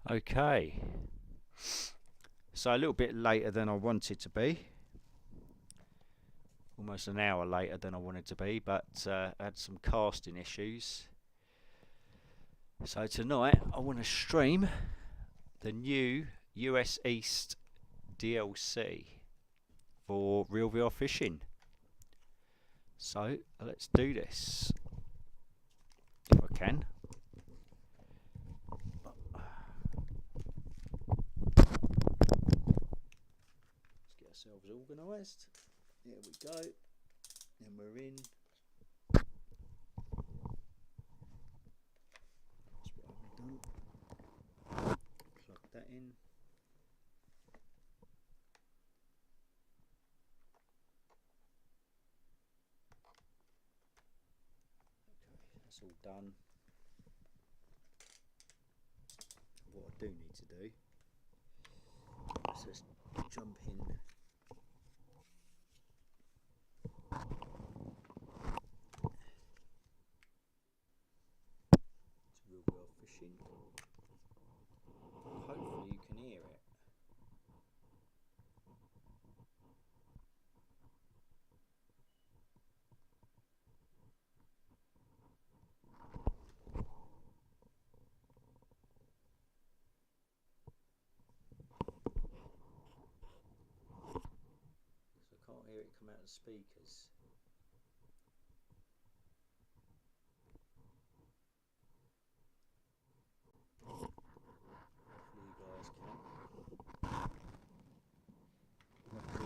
Okay, so a little bit later than I wanted to be, almost an hour later than I wanted to be, but I had some casting issues. So tonight I want to stream the new US East DLC for Real VR Fishing. So let's do this, if I can. Let's get ourselves organised. There we go. And we're in. That's what I've done. Plug that in. Okay, that's all done. What I do need to do is just jump in. Real world fishing. Hopefully you can hear it. So I can't hear it come out of the speakers. Hopefully you guys can. I'll have to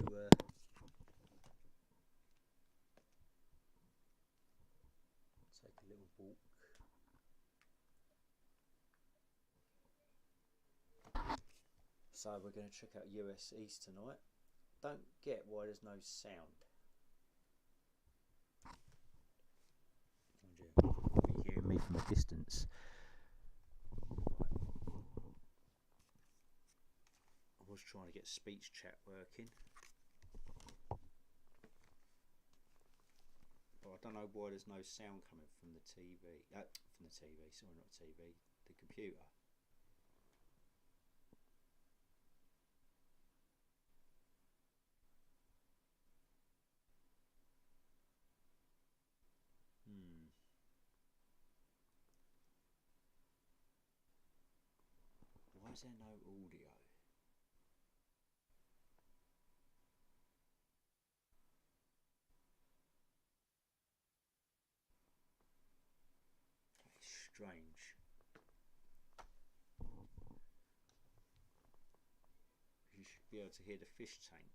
take a little walk. So we're going to check out US East tonight. Don't get why there's no sound. You'll be hearing me from a distance. I was trying to get speech chat working, but I don't know why there's no sound coming from the TV. Sorry, not TV, the computer. Why is there no audio? That is strange. You should be able to hear the fish tank.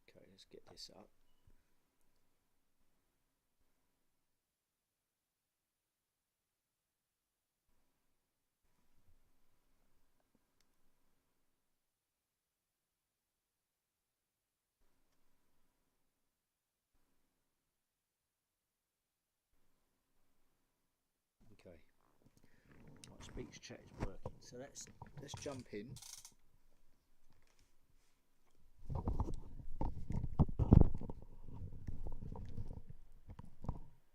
Okay, let's get this up. Okay, my speech chat is working, so let's jump in.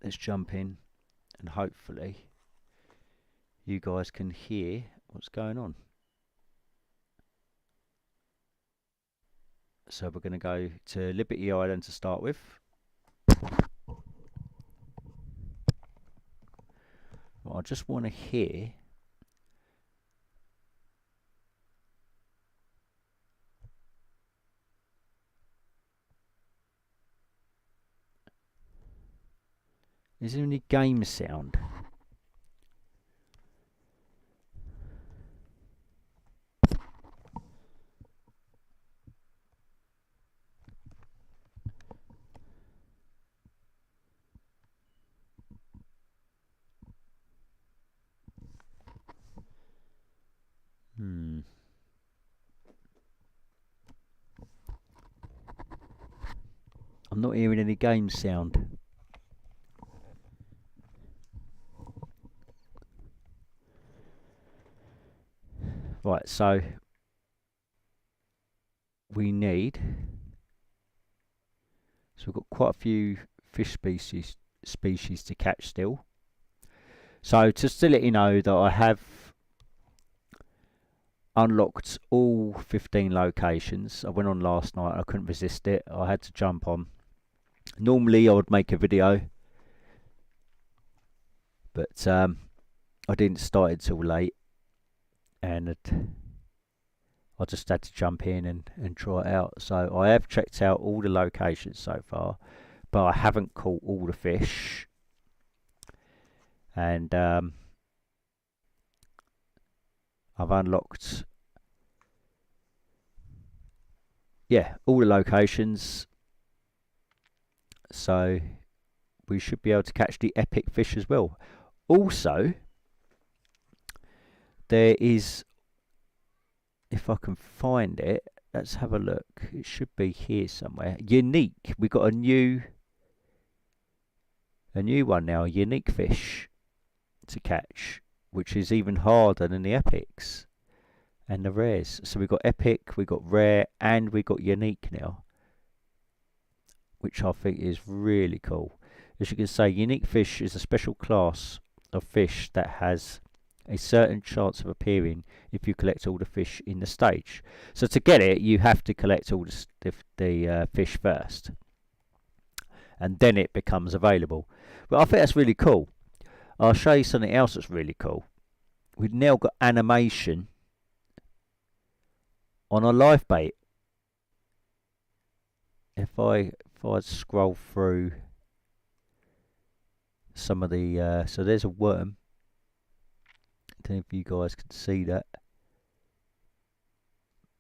Let's jump in, and hopefully you guys can hear what's going on. So we're going to go to Liberty Island to start with. Well, I just want to hear is there any game sound? I'm not hearing any game sound. Right, so we need, so we've got quite a few fish species to catch still. So just to let you know that I have unlocked all 15 locations. I went on last night, I couldn't resist it, I had to jump on. Normally I would make a video, but I didn't start it till late, and I just had to jump in and try it out. So I have checked out all the locations so far, but I haven't caught all the fish. And I've unlocked, yeah, all the locations. So we should be able to catch the epic fish as well. Also, there is, if I can find it, let's have a look. It should be here somewhere. Unique. We got a new one now. A unique fish to catch, which is even harder than the epics and the rares. So we got epic, we got rare, and we got unique now, which I think is really cool. As you can say, unique fish is a special class of fish that has a certain chance of appearing if you collect all the fish in the stage. So to get it, you have to collect all the fish first, and then it becomes available. But I think that's really cool. I'll show you something else that's really cool. We've now got animation on a live bait. If I scroll through some of the so there's a worm. I don't know if you guys can see that,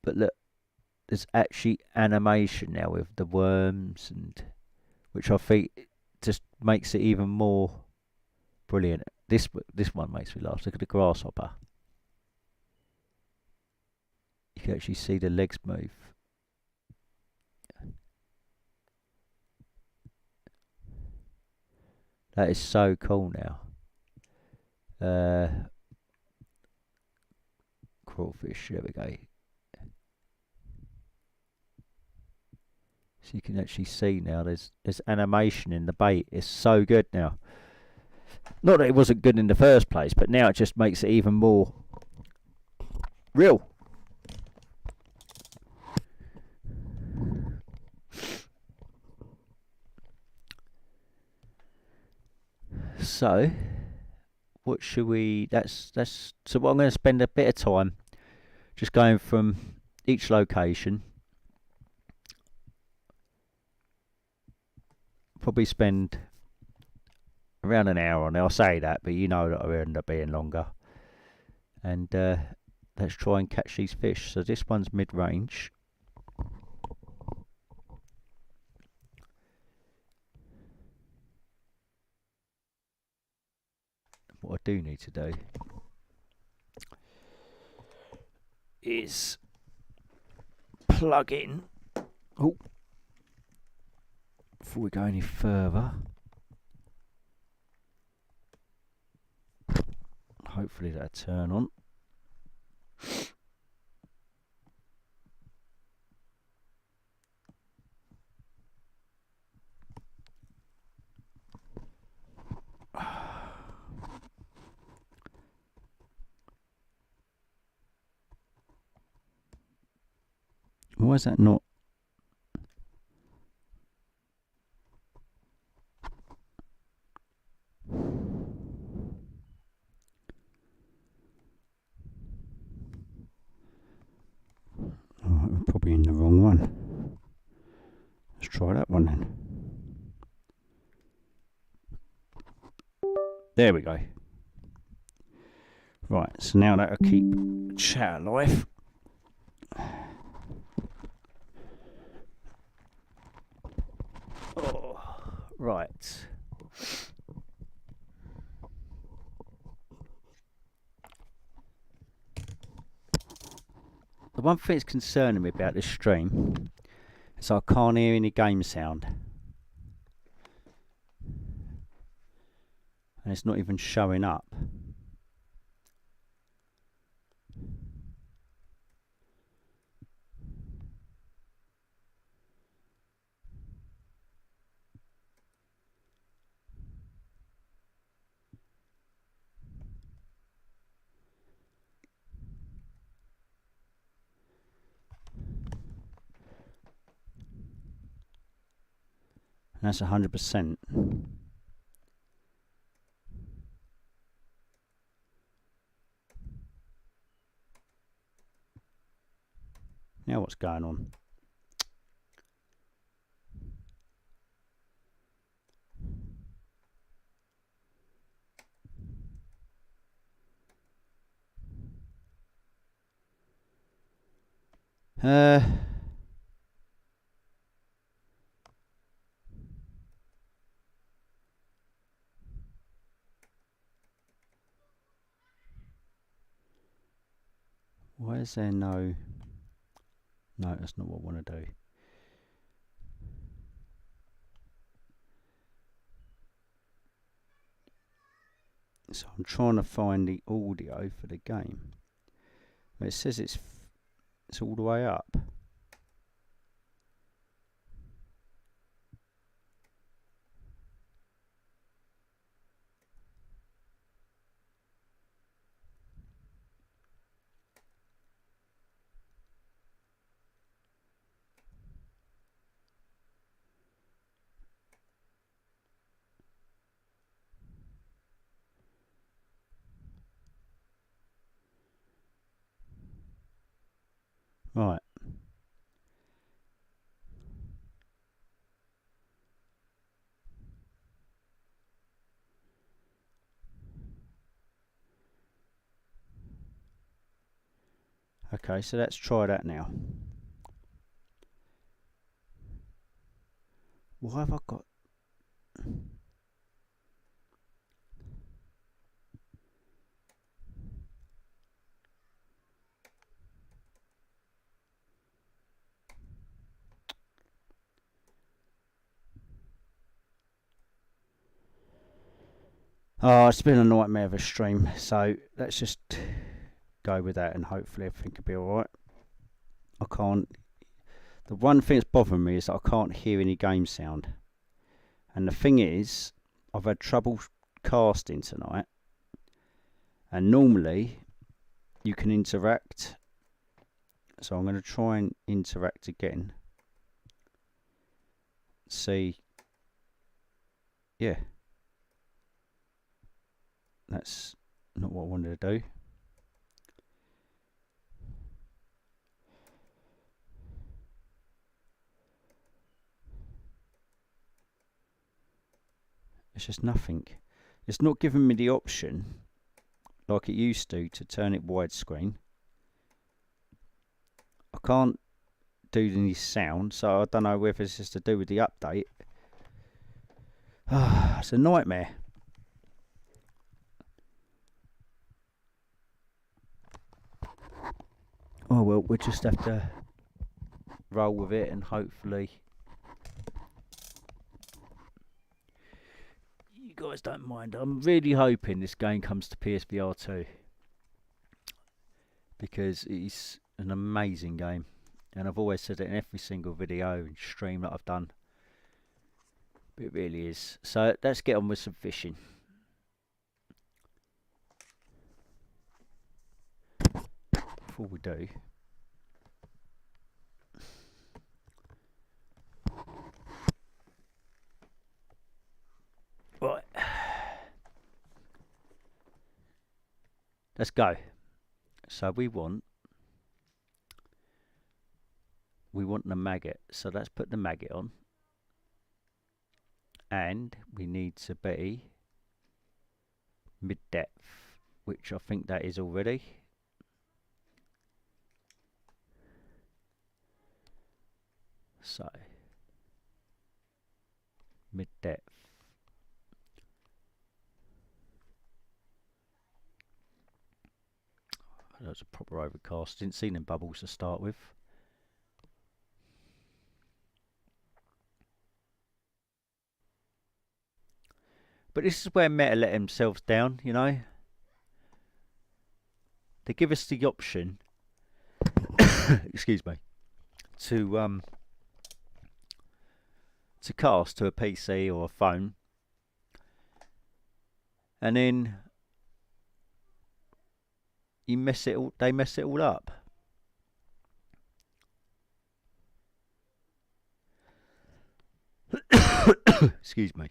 but look, there's actually animation now with the worms, and which I think just makes it even more brilliant. This one makes me laugh. Look at the grasshopper. You can actually see the legs move. That is so cool now. Crawfish, there we go. So you can actually see now there's animation in the bait. It's so good now. Not that it wasn't good in the first place, but now it just makes it even more real. So what should we, that's so what I'm going to spend a bit of time just going from each location. Probably spend around an hour on it. I'll say that, but you know that I'll end up being longer. And let's try and catch these fish. So this one's mid-range. What I do need to do is plug in. Oh, before we go any further, hopefully that'll turn on. Why is that not? Oh, we're probably in the wrong one. Let's try that one then. There we go. Right, so now that'll keep chat alive. Oh, right. The one thing that's concerning me about this stream is I can't hear any game sound. And it's not even showing up. And that's 100%. Now what's going on? Why is there no... No, that's not what I want to do. So I'm trying to find the audio for the game. But it says it's all the way up. Right. Okay, so let's try that now. Why have I got... Oh, it's been a nightmare of a stream, so let's just go with that and hopefully everything will be alright. I can't... The one thing that's bothering me is that I can't hear any game sound. And the thing is, I've had trouble casting tonight. And normally, you can interact. So I'm going to try and interact again. See. Yeah. That's not what I wanted to do. It's just nothing. It's not giving me the option, like it used to turn it widescreen. I can't do any sound, so I don't know whether it's just to do with the update. It's a nightmare. Oh well, we'll just have to roll with it and hopefully you guys don't mind. I'm really hoping this game comes to PSVR 2 because it's an amazing game, and I've always said it in every single video and stream that I've done. It really is. So let's get on with some fishing. Before we do, right, let's go. So we want the maggot, so let's put the maggot on, and we need to be mid-depth, which I think that is already. So mid-depth. That was a proper overcast. Didn't see them bubbles to start with. But this is where Meta let themselves down, you know. They give us the option, excuse me, to cast to a PC or a phone, and then you mess it all. They mess it all up. Excuse me.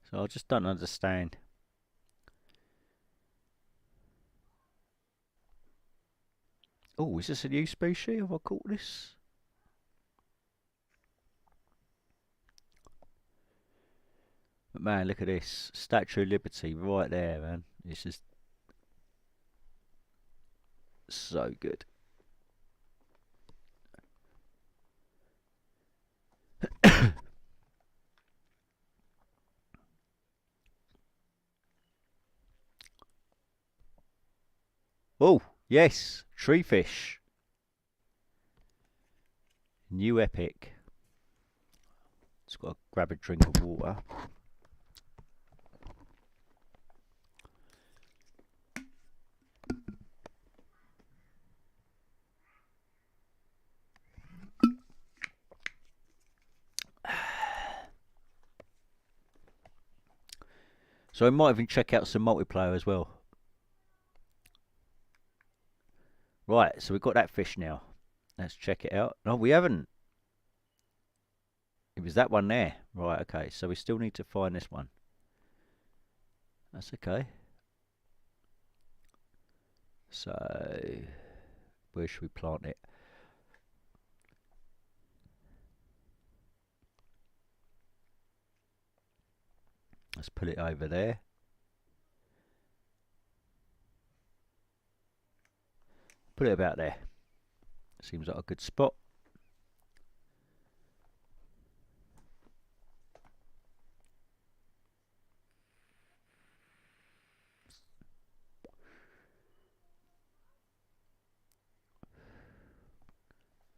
So I just don't understand. Oh, is this a new species? Have I caught this? But man, look at this. Statue of Liberty right there, man. This is so good. Oh, yes. Tree fish. New epic. Just got to grab a drink of water. So I might even check out some multiplayer as well. Right, so we've got that fish now. Let's check it out. No, we haven't. It was that one there. Right, okay. So we still need to find this one. That's okay. So, where should we plant it? Let's put it over there. Put it about there. Seems like a good spot.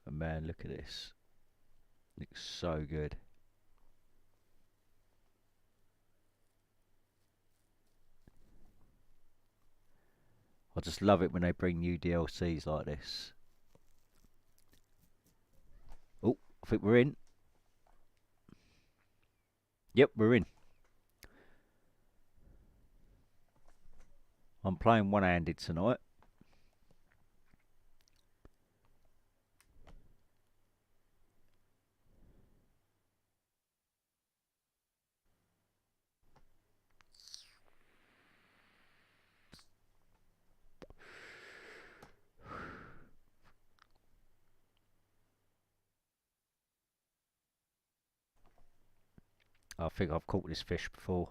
And man, look at this. Looks so good. I just love it when they bring new DLCs like this. Oh, I think we're in. Yep, we're in. I'm playing one-handed tonight. I think I've caught this fish before.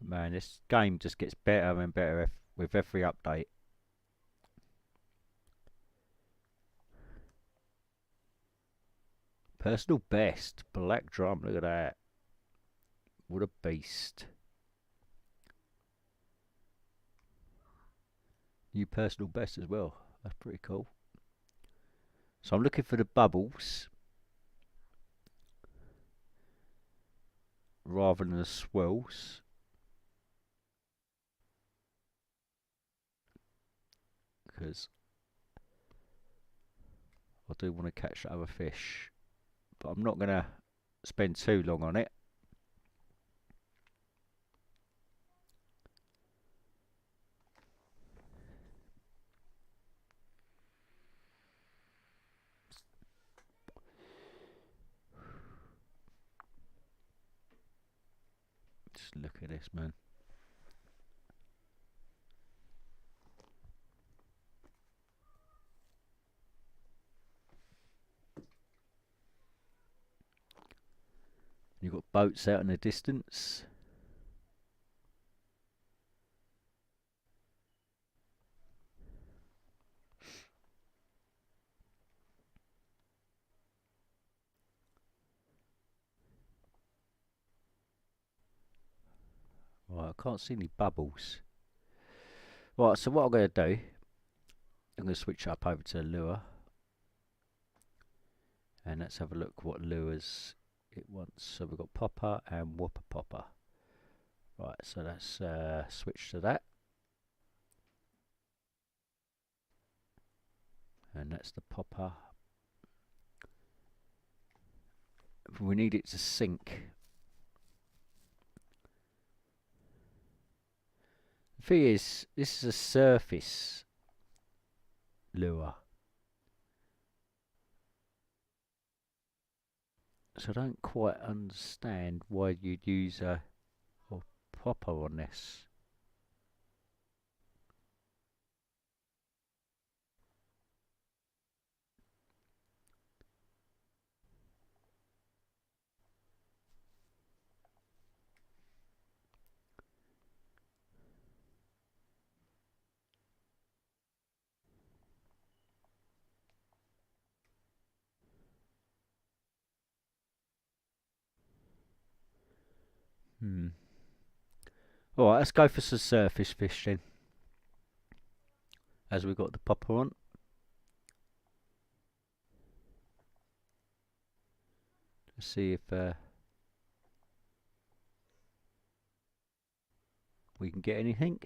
Man, this game just gets better and better with every update. Personal best. Black drum, look at that. What a beast. New personal best as well. That's pretty cool. So I'm looking for the bubbles rather than the swirls. Because I do want to catch other fish. But I'm not going to spend too long on it. Just look at this, man. You've got boats out in the distance. I can't see any bubbles. Right, so what I'm going to do, I'm going to switch up over to lure. And let's have a look what lures it wants. So we've got popper and whopper popper. Right, so let's switch to that. And that's the popper. We need it to sink. The thing is, this is a surface lure. So I don't quite understand why you'd use a popper on this. Alright, let's go for some surface fish then. As we've got the popper on. Let's see if we can get anything.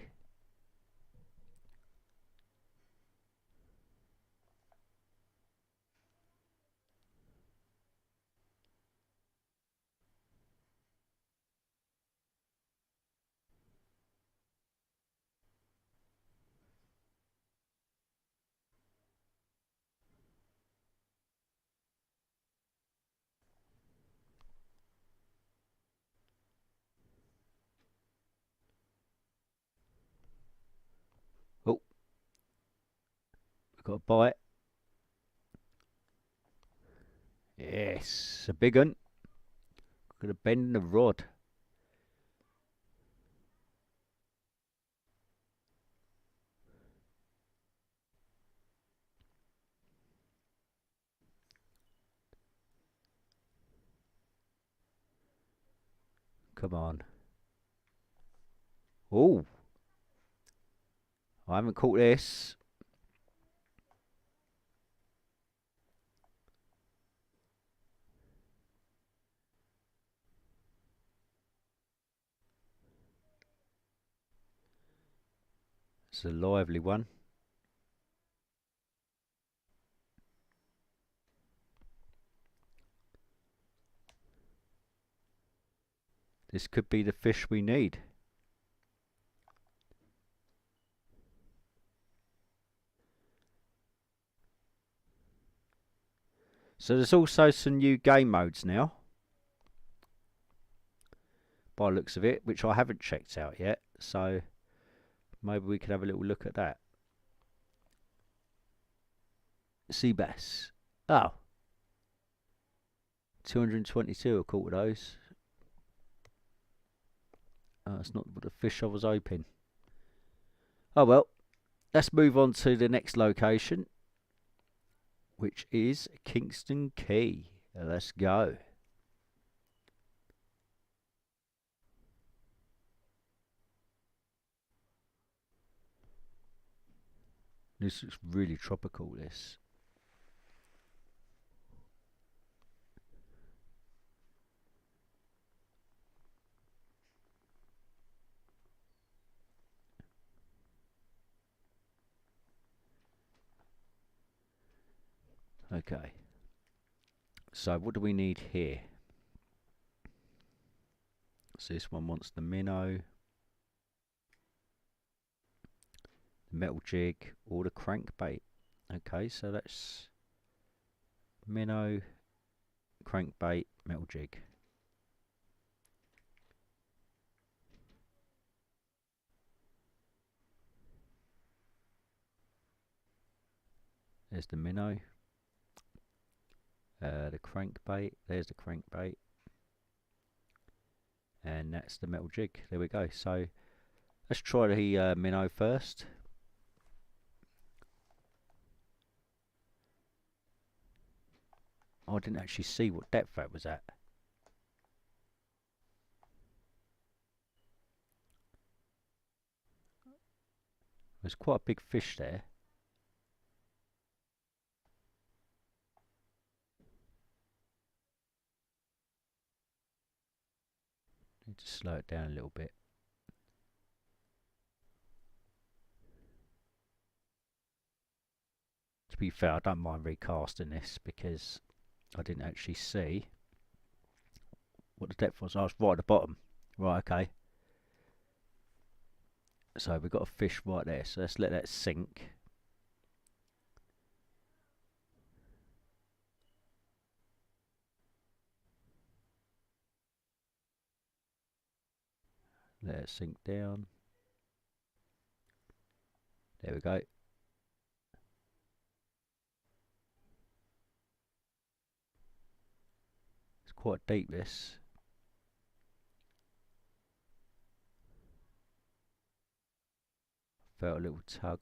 Oh, we've got a bite. Yes, a big one. Got a bend in the rod. Come on. Oh, I haven't caught this. It's a lively one. This could be the fish we need. So there's also some new game modes now, by the looks of it, which I haven't checked out yet. So maybe we could have a little look at that. Sea bass. Oh. 222 I caught those. That's not the fish I was hoping. Oh well, let's move on to the next location, which is Kingston Quay. Let's go. This looks really tropical, this. Okay. So what do we need here? So this one wants the minnow, the metal jig, or the crankbait. Okay, so that's minnow, crankbait, metal jig. There's the minnow. The crankbait. There's the crankbait. And that's the metal jig. There we go. So let's try the minnow first. Oh, I didn't actually see what depth that was at. There's quite a big fish there. Need to slow it down a little bit. To be fair, I don't mind recasting this because I didn't actually see what the depth was. I was right at the bottom. Right, okay. So we've got a fish right there. So let's let that sink. Let it sink down. There we go. It's quite deep, this. Felt a little tug.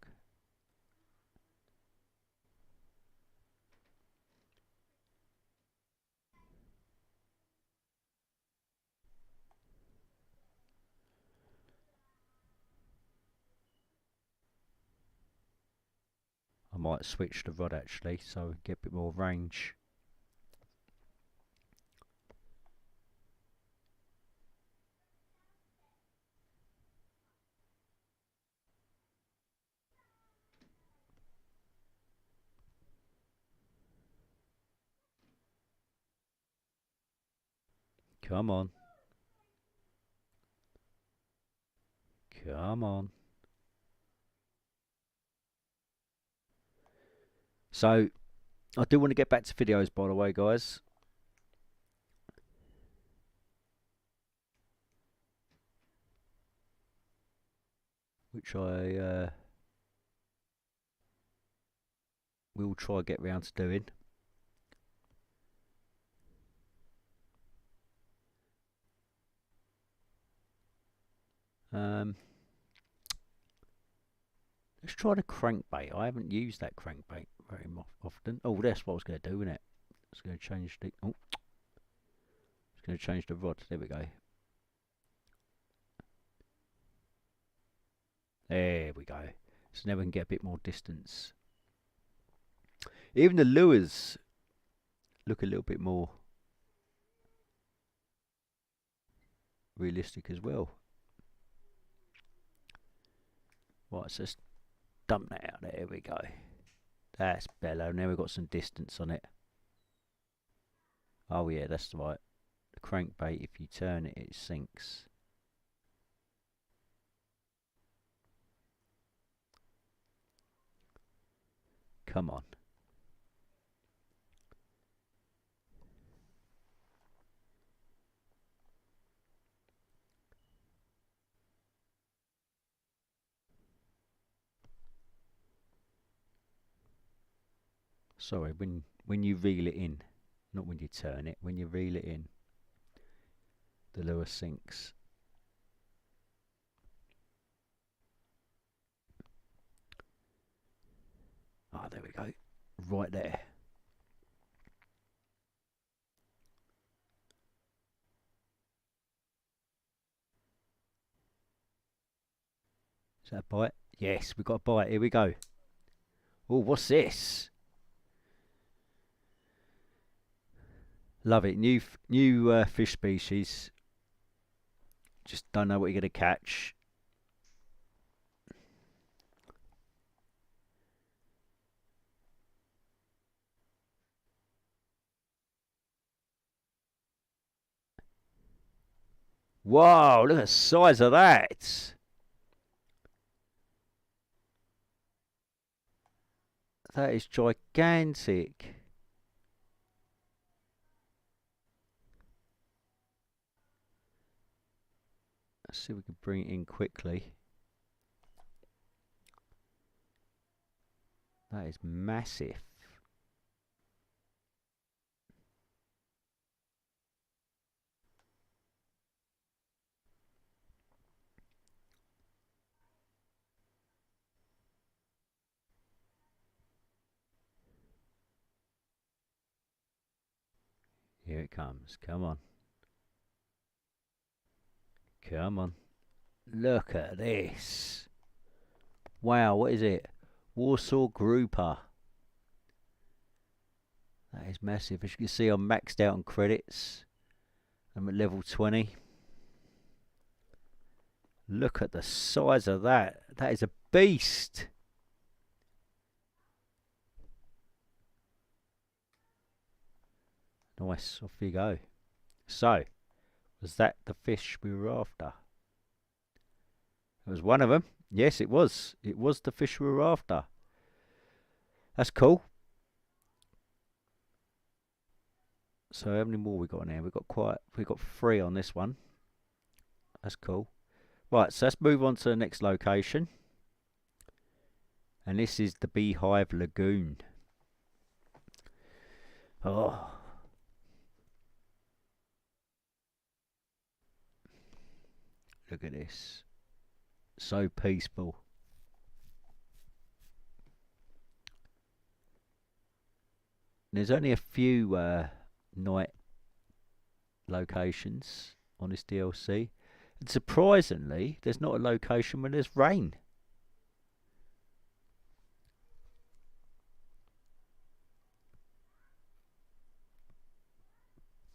I might switch the rod actually so we get a bit more range. Come on. Come on. So, I do want to get back to videos, by the way, guys. Which I will try to get round to doing. Let's try the crankbait. I haven't used that crankbait very often. Oh, that's what I was going to do, isn't it? It's going to change the... Oh. It's going to change the rod. There we go. There we go. So now we can get a bit more distance. Even the lures look a little bit more realistic as well. Right, so let's dump that out. There we go. That's better. Now we've got some distance on it. Oh yeah, that's right. The crankbait, if you turn it, it sinks. Come on. Sorry, when you reel it in, not when you turn it, when you reel it in, the lure sinks. Ah, there we go. Right there. Is that a bite? Yes, we've got a bite. Here we go. Oh, what's this? Love it. New fish species. Just don't know what you're going to catch. Wow, look at the size of that. That is gigantic. Let's see if we can bring it in quickly. That is massive. Here it comes. Come on. Come on. Look at this. Wow, what is it? Warsaw Grouper. That is massive. As you can see, I'm maxed out on credits. I'm at level 20. Look at the size of that. That is a beast. Nice, off you go. So, was that the fish we were after? It was one of them. Yes, it was. It was the fish we were after. That's cool. So how many more we got now? We got 3 on this one. That's cool. Right, so let's move on to the next location. And this is the Beehive Lagoon. Oh. Look at this. So peaceful. There's only a few night locations on this DLC. And surprisingly, there's not a location where there's rain.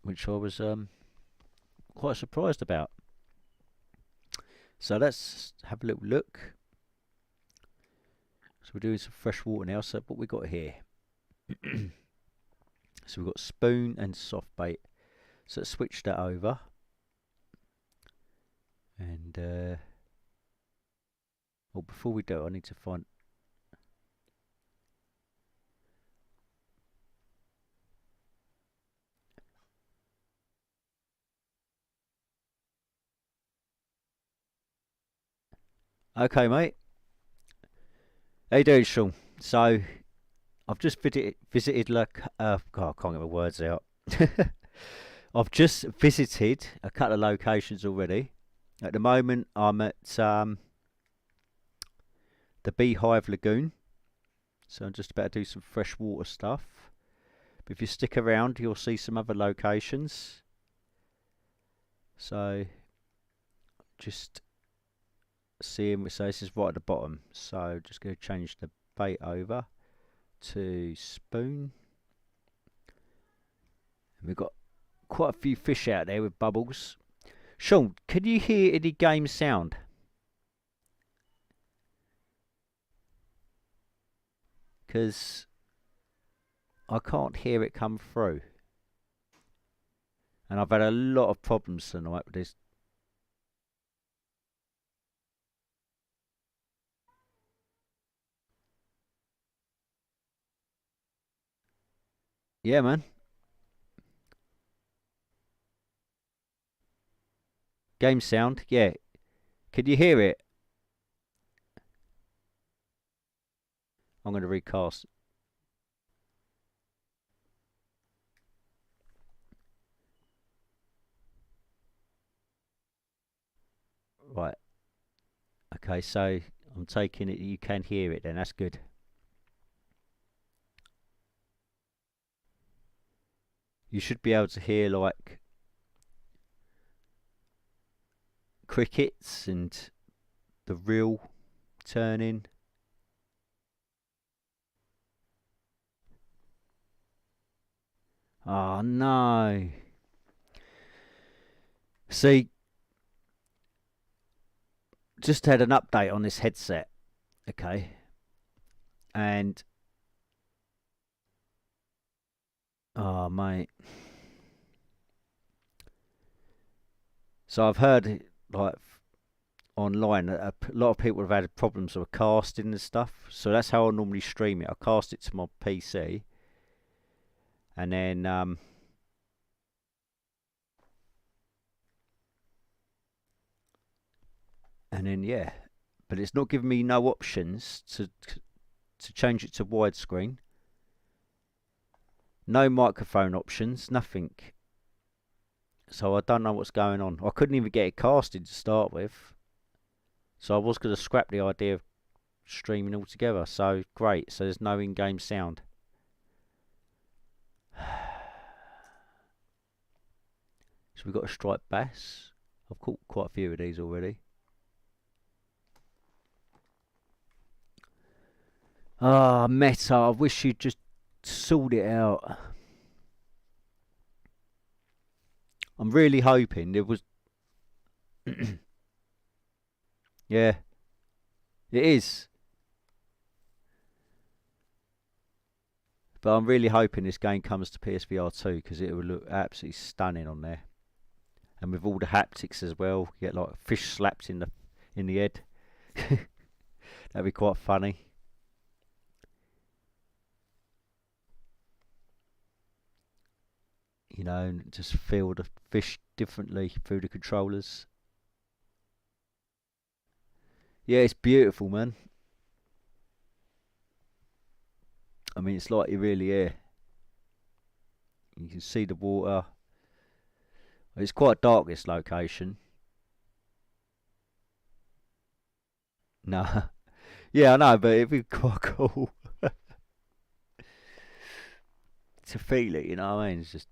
Which I was quite surprised about. So let's have a little look. So we're doing some fresh water now. So what we got here? So we've got spoon and soft bait. So let's switch that over. And well, before we do, I need to find. Okay, mate. How you doing, Sean? So I've just visited like God, I can't get my words out. I've just visited a couple of locations already. At the moment, I'm at the Beehive Lagoon. So I'm just about to do some freshwater stuff. But if you stick around, you'll see some other locations. So just seeing, so this is right at the bottom. So just going to change the bait over to spoon. And we've got quite a few fish out there with bubbles. Sean, can you hear any game sound? Because I can't hear it come through. And I've had a lot of problems tonight with this. Yeah, man. Game sound, yeah. Can you hear it? I'm going to recast. Right. Okay, so I'm taking it you can hear it then. That's good. You should be able to hear like crickets and the reel turning. Oh no. See, just had an update on this headset. Okay. And oh mate. So I've heard like online that a lot of people have had problems with casting and stuff. So that's how I normally stream it. I cast it to my PC. And then yeah, but it's not giving me no options to change it to widescreen. No microphone options, nothing. So I don't know what's going on. I couldn't even get it casted to start with. So I was going to scrap the idea of streaming altogether. So great. So there's no in-game sound. So we've got a striped bass. I've caught quite a few of these already. Ah, Meta, I wish you'd just sort it out. I'm really hoping there was... Yeah, it is. But I'm really hoping this game comes to PSVR 2 because it would look absolutely stunning on there. And with all the haptics as well, you get like fish slapped in the head. That'd be quite funny. You know, and just feel the fish differently through the controllers. Yeah, it's beautiful, man. I mean, it's like you're really here. You can see the water. It's quite dark, this location. No. Yeah, I know, but it'd be quite cool to feel it, you know what I mean? It's just...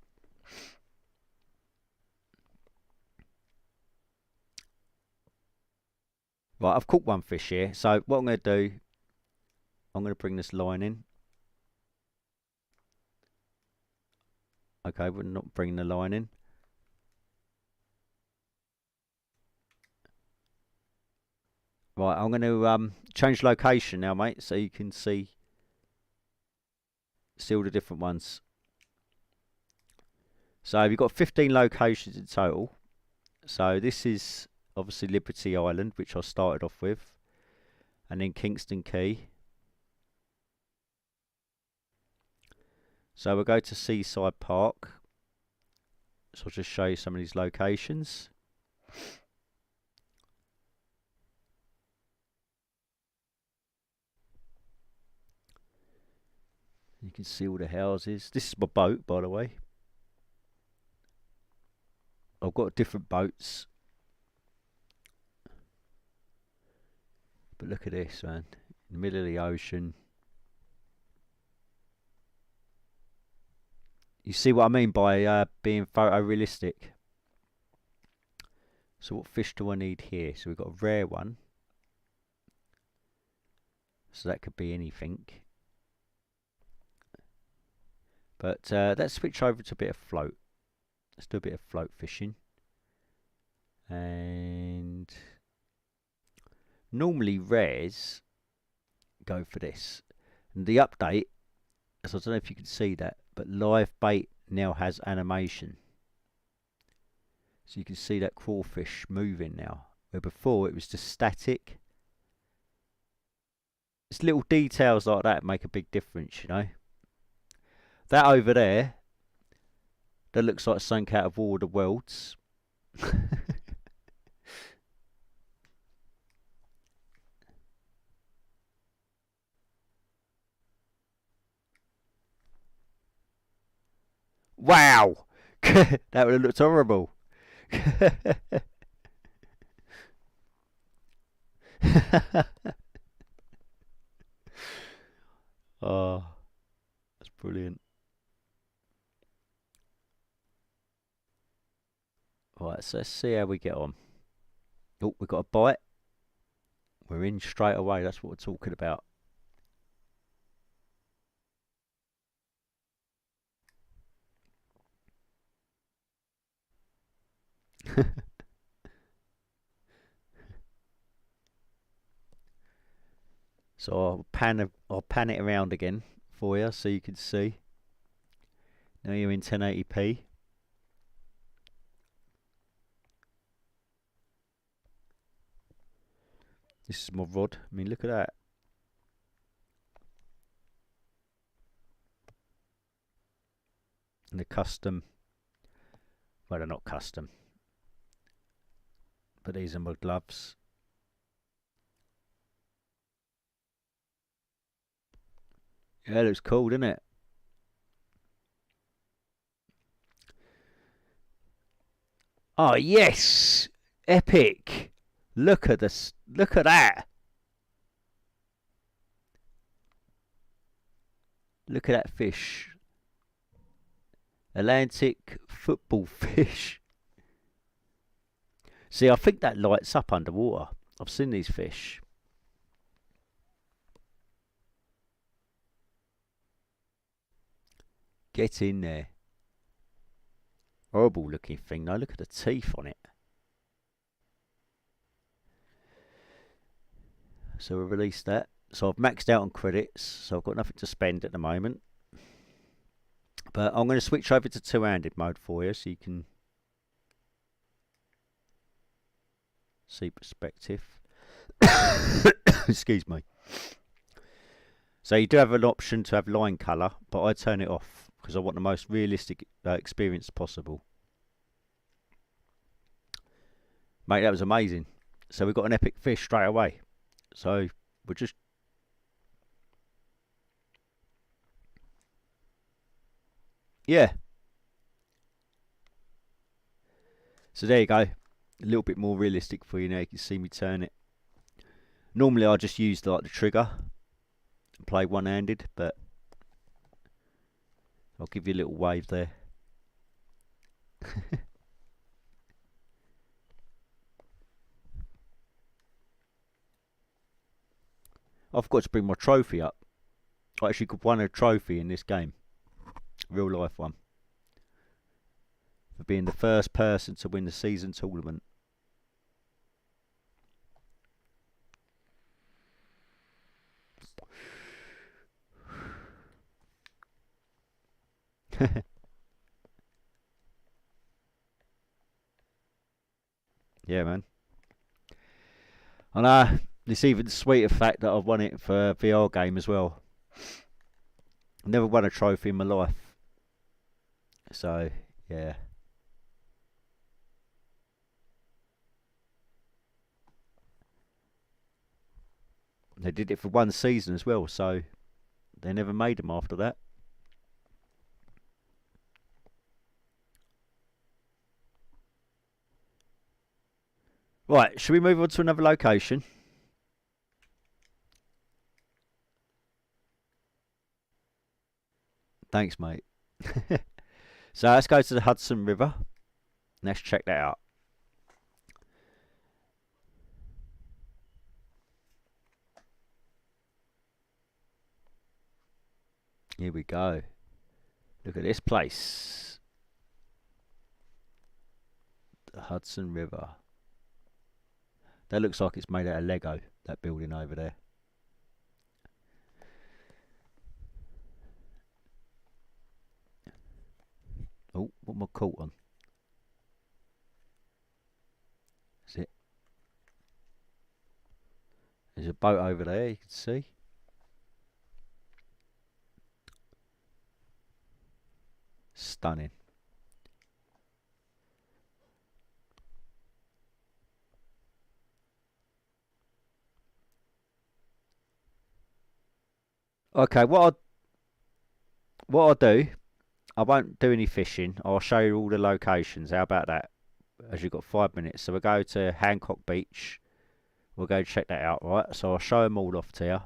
Right, I've caught one fish here. So what I'm going to do, I'm going to bring this line in. Okay, we're not bringing the line in. Right, I'm going to change location now, mate, so you can see all the different ones. So you've got 15 locations in total. So this is obviously Liberty Island, which I started off with, and then Kingston Quay. So we'll go to Seaside Park. So I'll just show you some of these locations. You can see all the houses. This is my boat, by the way. I've got different boats. But look at this, man. In the middle of the ocean. You see what I mean by being photorealistic? So what fish do I need here? So we've got a rare one. So that could be anything. But let's switch over to a bit of float. Let's do a bit of float fishing. And normally rares go for this. And the update, so I don't know if you can see that, but live bait now has animation. So you can see that crawfish moving now, where before it was just static. It's little details like that make a big difference, you know. That over there, that looks like something out of War of the Worlds. Wow! That would have looked horrible. Oh, that's brilliant. Right, so let's see how we get on. Oh, we've got a bite. We're in straight away. That's what we're talking about. So I'll pan it around again for you so you can see. Now you're in 1080p. This is my rod. I mean, look at that. And the custom. Well, they're not custom. But these are my gloves. Yeah, it looks cool, doesn't it? Oh, yes! Epic! Look at this. Look at that. Look at that fish. Atlantic football fish. See, I think that lights up underwater. I've seen these fish. Get in there. Horrible looking thing though. Look at the teeth on it. So we'll release that. So I've maxed out on credits. So I've got nothing to spend at the moment. But I'm going to switch over to two-handed mode for you so you can see perspective. Excuse me. So you do have an option to have line colour, but I turn it off because I want the most realistic experience possible. Mate, that was amazing. So we got an epic fish straight away. So we're just... Yeah. So there you go. A little bit more realistic for you now. You can see me turn it. Normally I just use like the trigger and play one-handed, but I'll give you a little wave there. I forgot to bring my trophy up. I actually won a trophy in this game. Real life one. For being the first person to win the season tournament. Yeah, man. I know. It's even sweeter fact that I've won it for a VR game as well. I've never won a trophy in my life. So, yeah. They did it for one season as well, so they never made them after that. Right, should we move on to another location? Thanks, mate. So let's go to the Hudson River. Let's check that out. Here we go. Look at this place. The Hudson River. That looks like it's made out of Lego, that building over there. Oh, what am I caught on? Is it? There's a boat over there, you can see. Stunning. Okay, what I'll do, I won't do any fishing. I'll show you all the locations. How about that? As you've got 5 minutes. So we'll go to Hancock Beach. We'll go check that out, right? So I'll show them all off to you.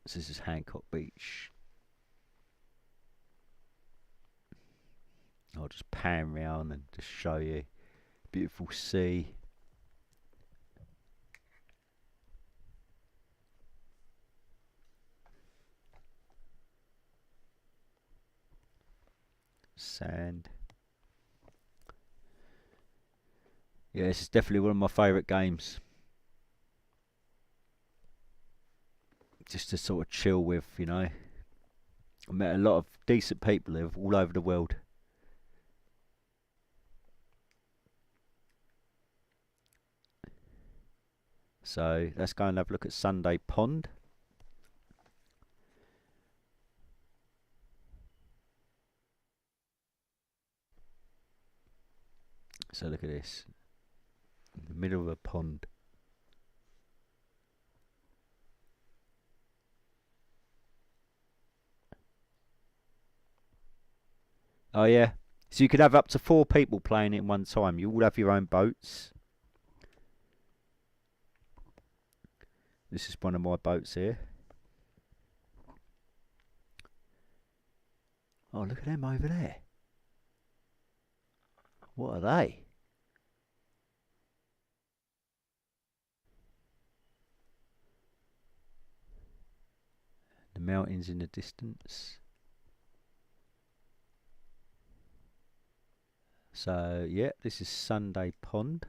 So this is Hancock Beach. I'll just pan round and just show you. Beautiful sea. Sand. Yeah, this is definitely one of my favourite games. Just to sort of chill with, you know. I met a lot of decent people all over the world. So let's go and have a look at Sunday Pond. So look at this. In the middle of a pond. Oh yeah. So you could have up to 4 people playing it at one time. You all have your own boats. This is one of my boats here. Oh, look at them over there. What are they? mountains in the distance. So yeah, this is Sunday Pond.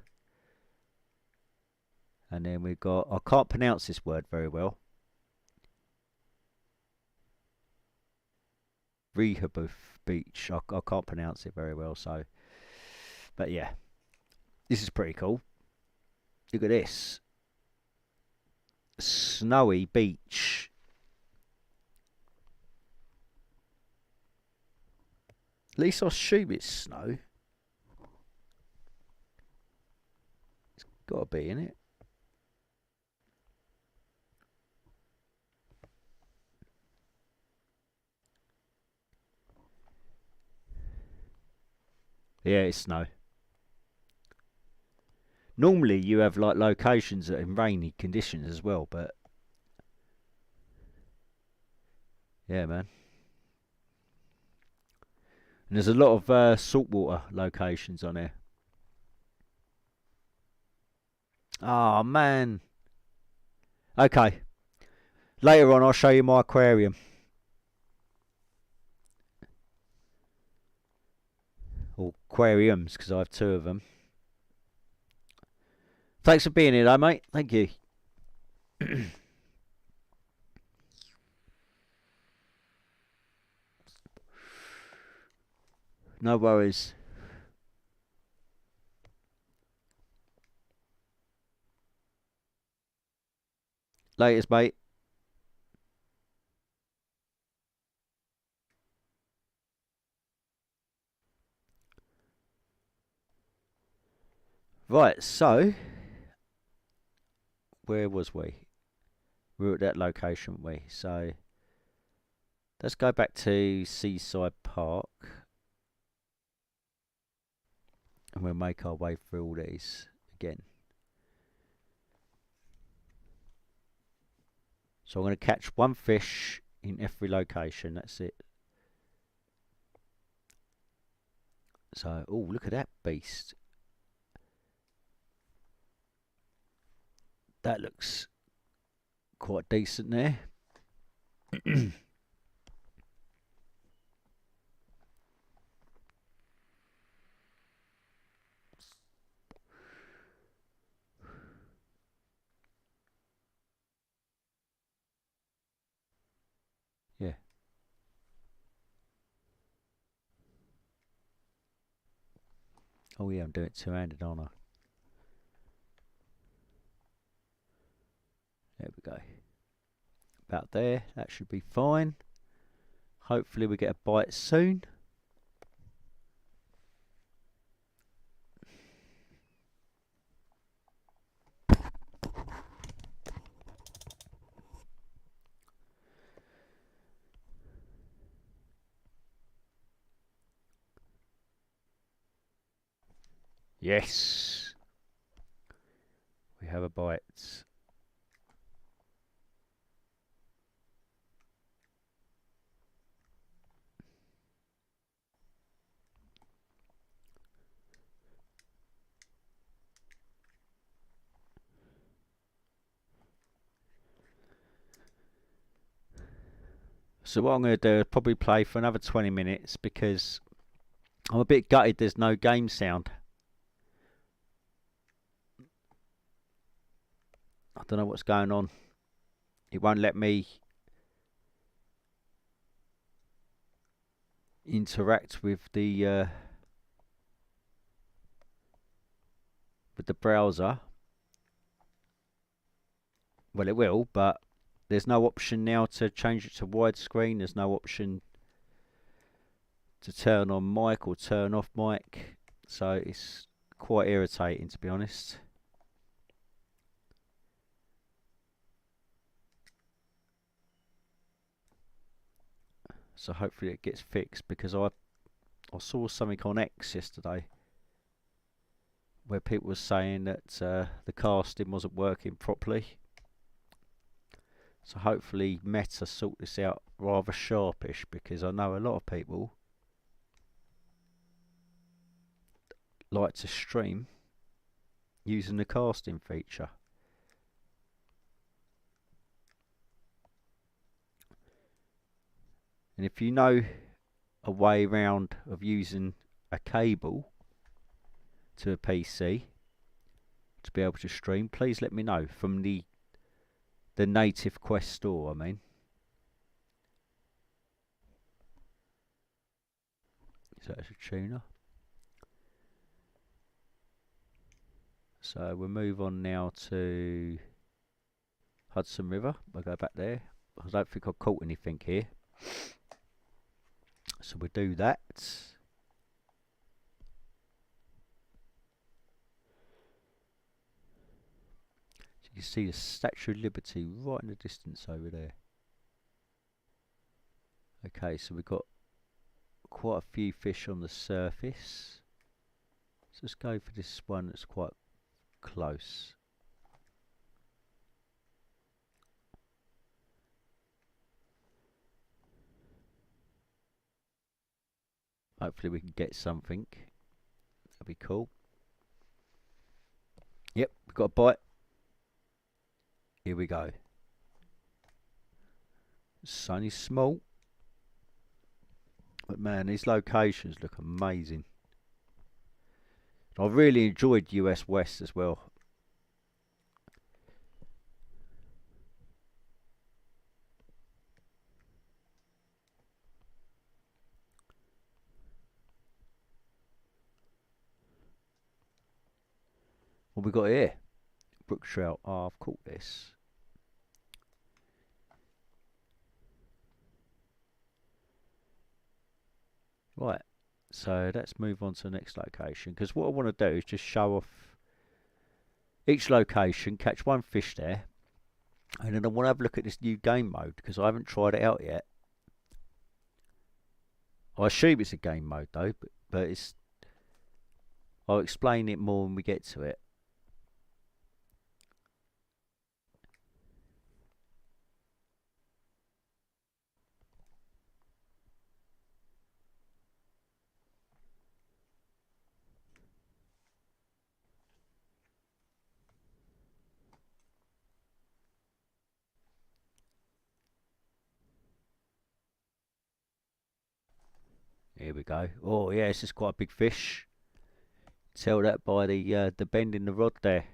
And then we've got, I can't pronounce this word very well. Rehoboth Beach. I can't pronounce it very well, so. But yeah, this is pretty cool. Look at this. Snowy beach. At least I assume it's snow. It's got to be, innit? Yeah, it's snow. Normally you have like locations that are in rainy conditions as well, but yeah, man. And there's a lot of saltwater locations on there. Oh, man. Okay. Later on, I'll show you my aquarium. Or aquariums, because I have two of them. Thanks for being here, though, mate. Thank you. No worries. Latest, mate. Right, so where was we? We were at that location, weren't we? So let's go back to Seaside Park. And we'll make our way through all these again. So I'm going to catch one fish in every location. That's it. So, oh, look at that beast. That looks quite decent there. Yeah. Oh yeah, I'm doing it two-handed, aren't I? There we go. About there. That should be fine. Hopefully we get a bite soon. Yes. We have a bite. So what I'm going to do is probably play for another 20 minutes because I'm a bit gutted there's no game sound. I don't know what's going on. It won't let me interact with the browser. Well, it will, but there's no option now to change it to widescreen. There's no option to turn on mic or turn off mic. So it's quite irritating, to be honest. So hopefully it gets fixed, because I saw something on X yesterday where people were saying that the casting wasn't working properly. So hopefully Meta sort this out rather sharpish, because I know a lot of people like to stream using the casting feature. And if you know a way around of using a cable to a PC to be able to stream, please let me know from the native Quest store, I mean. So that's a tuner. So we'll move on now to Hudson River. We'll go back there. I don't think I've caught anything here. So we'll do that. So you can see the Statue of Liberty right in the distance over there. Okay, so we've got quite a few fish on the surface. So let's go for this one that's quite close. Hopefully we can get something. That'd be cool. Yep, we've got a bite. Here we go. It's only small. But man, these locations look amazing. I really enjoyed US West as well. What we got here? Brook trout. Oh, I've caught this. Right, so let's move on to the next location, because what I want to do is just show off each location, catch one fish there, and then I want to have a look at this new game mode, because I haven't tried it out yet. I assume it's a game mode though, but it's, I'll explain it more when we get to it. Here we go. Oh yeah, this is quite a big fish. Tell that by the bend in the rod there.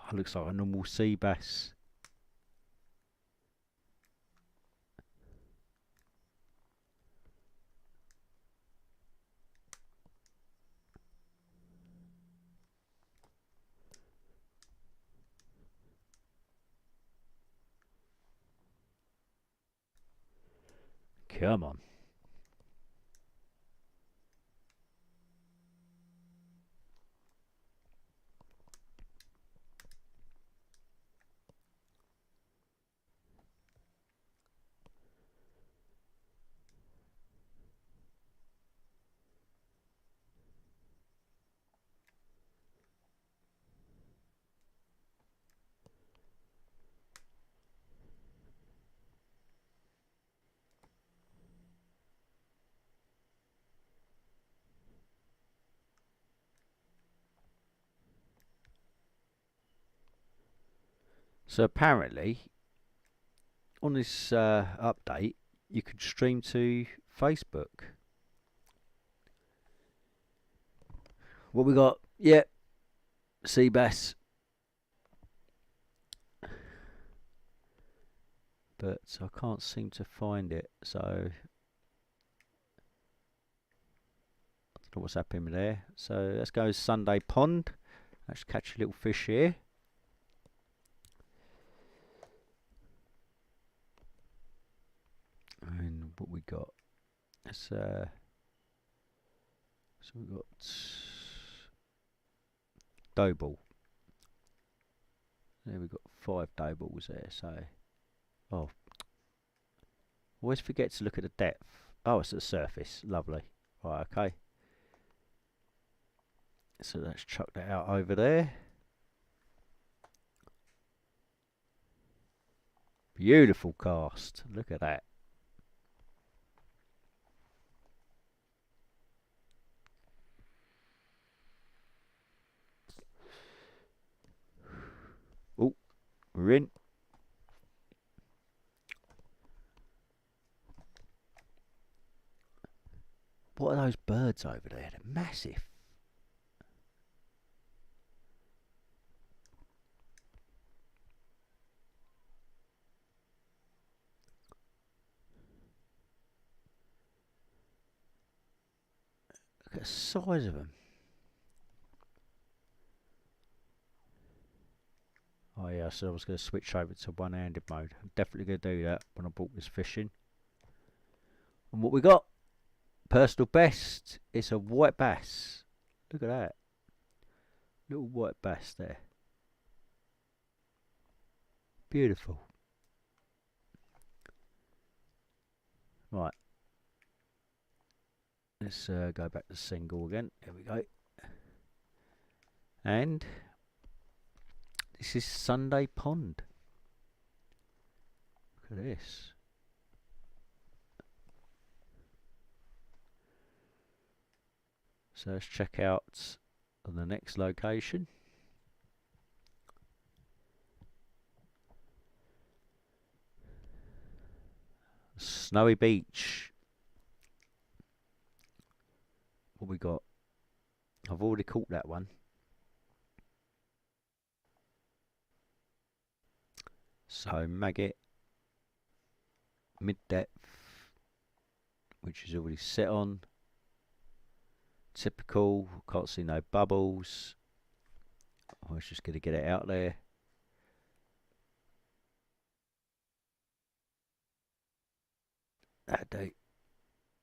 Oh, looks like a normal sea bass. Come on. So apparently, on this update, you could stream to Facebook. What we got? Yeah, sea bass. But I can't seem to find it, so I don't know what's happening there. So let's go Sunday Pond. Let's catch a little fish here. And what we got? So we got dough ball. There we got 5 dough balls there. So, oh, always forget to look at the depth. Oh, it's at the surface. Lovely. Right, okay. So let's chuck that out over there. Beautiful cast. Look at that. Oh, we're in. What are those birds over there? They're massive. Look at the size of them. Oh yeah, so I was going to switch over to one-handed mode. I'm definitely going to do that when I bought this fishing. And what we got? Personal best. It's a white bass. Look at that. Little white bass there. Beautiful. Right. Let's go back to single again. There we go. And this is Sunday Pond. Look at this. So let's check out the next location. Snowy Beach. What we got? I've already caught that one. So maggot, mid depth, which is already set on. Typical, can't see no bubbles. I was just going to get it out there. That'll do.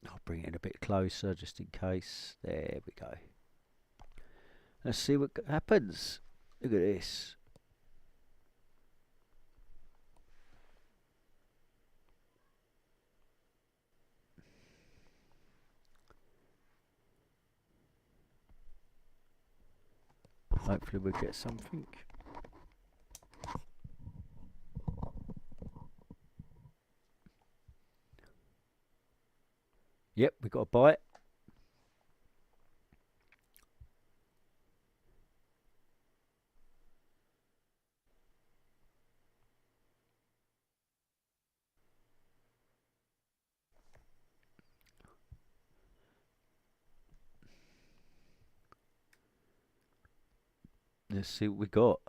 I'll bring it in a bit closer just in case. There we go. Let's see what happens. Look at this. Hopefully we'll get something. Yep, we got a bite. Let's see what we got.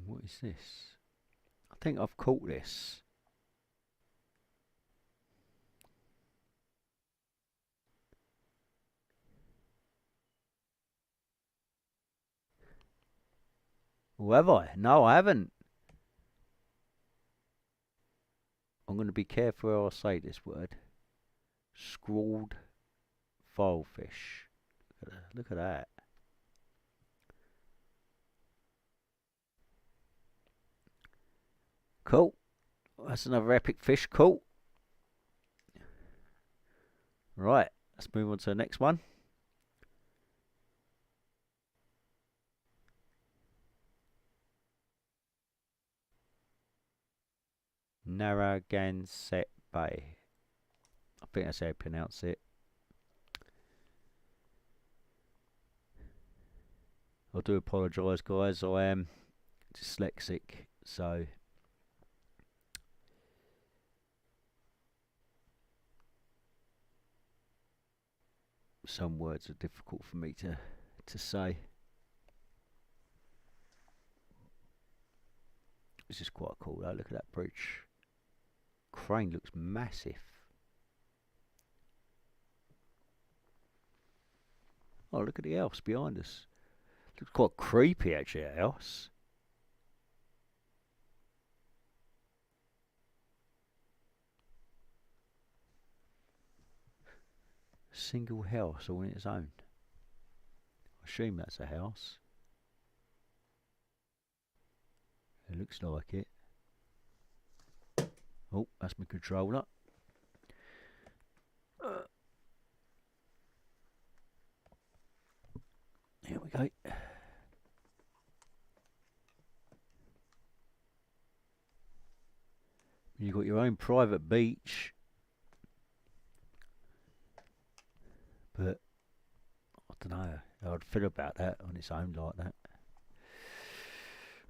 What is this? I think I've caught this. Or have I? No, I haven't. I'm going to be careful how I say this word. Scrawled filefish. Look at that. Cool. That's another epic fish. Cool. Right. Let's move on to the next one. Narragansett Bay. I think that's how you pronounce it. I do apologise, guys. I am dyslexic, so some words are difficult for me to say. This is quite cool though. Look at that bridge. Crane looks massive. Oh, look at the house behind us. Looks quite creepy actually, that house. Single house all on its own. I assume that's a house. It looks like it. Oh, that's my controller. Here we go. You've got your own private beach. But I don't know how I'd feel about that on its own like that.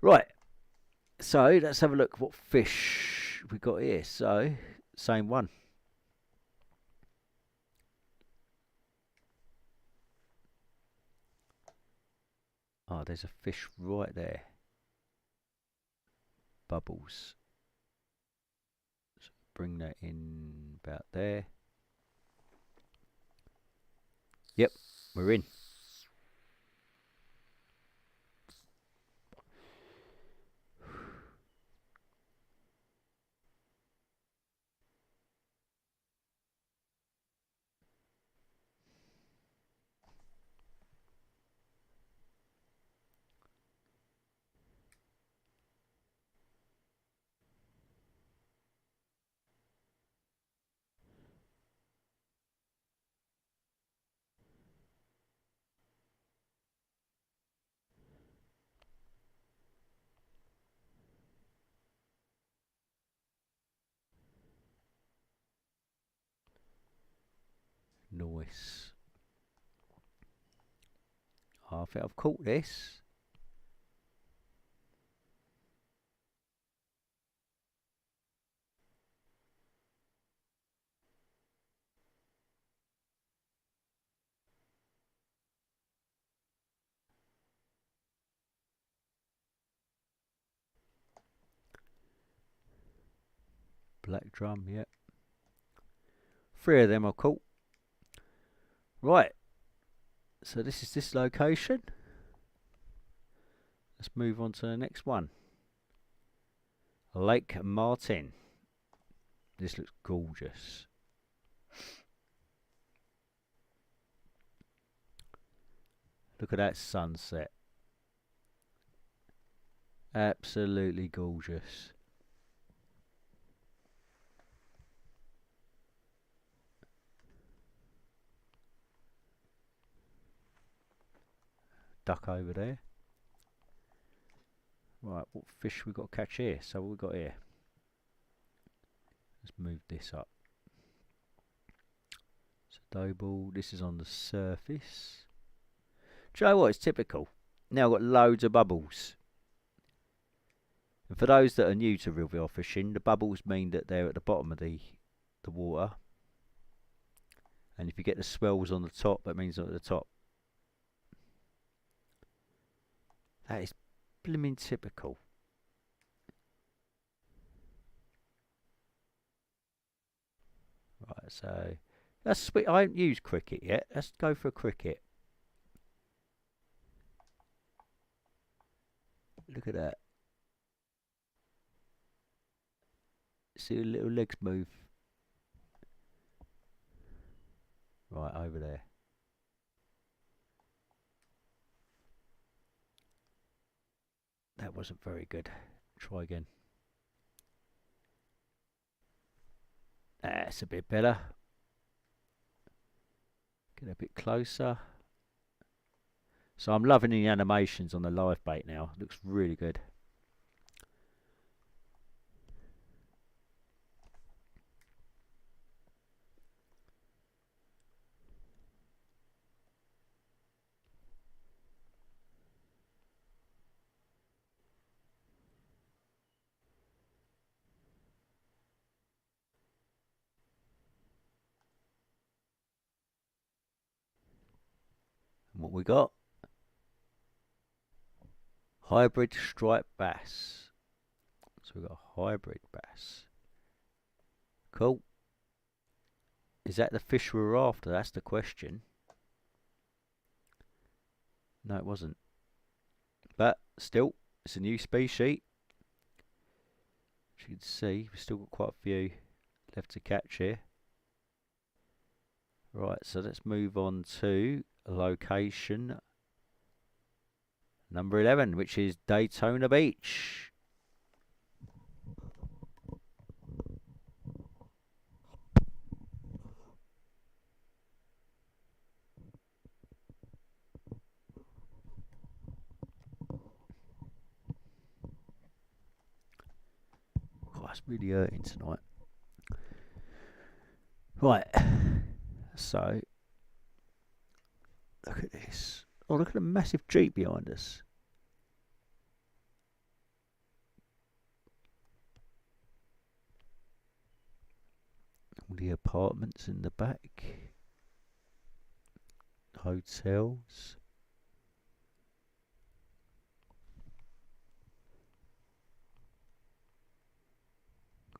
Right. So let's have a look what fish we got here. So, same one. Oh, there's a fish right there. Bubbles. So bring that in about there. Yep, we're in. Nice. Oh, I think I've caught this. Black drum, yep. 3 of them I've caught. Right. So this is this location. Let's move on to the next one. Lake Martin. This looks gorgeous. Look at that sunset. Absolutely gorgeous. Duck over there. Right, what fish we got to catch here? So what we got here? Let's move this up. So dough ball. This is on the surface. Do you know what? It's typical. Now I've got loads of bubbles. And for those that are new to real VR fishing, the bubbles mean that they're at the bottom of the water. And if you get the swells on the top, that means they're at the top. That is blooming typical. Right, so that's sweet. I haven't used cricket yet. Let's go for cricket. Look at that. See the little legs move. Right, over there. That wasn't very good. Try again. That's a bit better. Get a bit closer. So I'm loving the animations on the live bait now. Looks really good. And what we got? Hybrid striped bass. So we've got a hybrid bass. Cool. Is that the fish we were after? That's the question. No, it wasn't. But still, it's a new species. As you can see, we've still got quite a few left to catch here. Right, so let's move on to a location number 11, which is Daytona Beach. Oh, it's really hurting tonight. Right, so look at this. Oh, look at the massive Jeep behind us. All the apartments in the back. Hotels.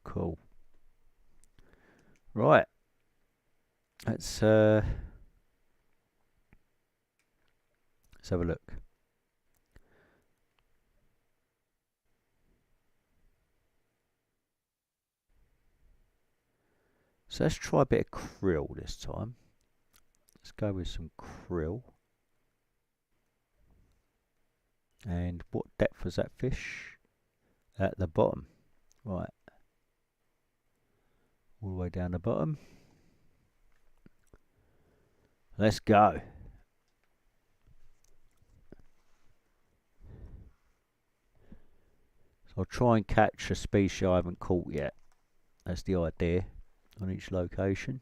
Cool. Right. Let's have a look. So let's try a bit of krill this time. Let's go with some krill. And what depth was that fish? At the bottom. Right. All the way down the bottom. Let's go. So I'll try and catch a species I haven't caught yet. That's the idea on each location.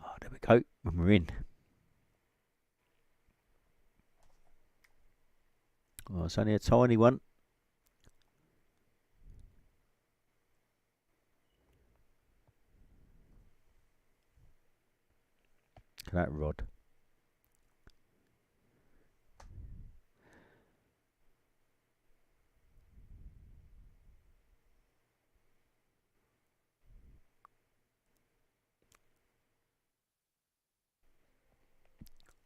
Oh, there we go. And we're in. Oh, it's only a tiny one. Look at that rod.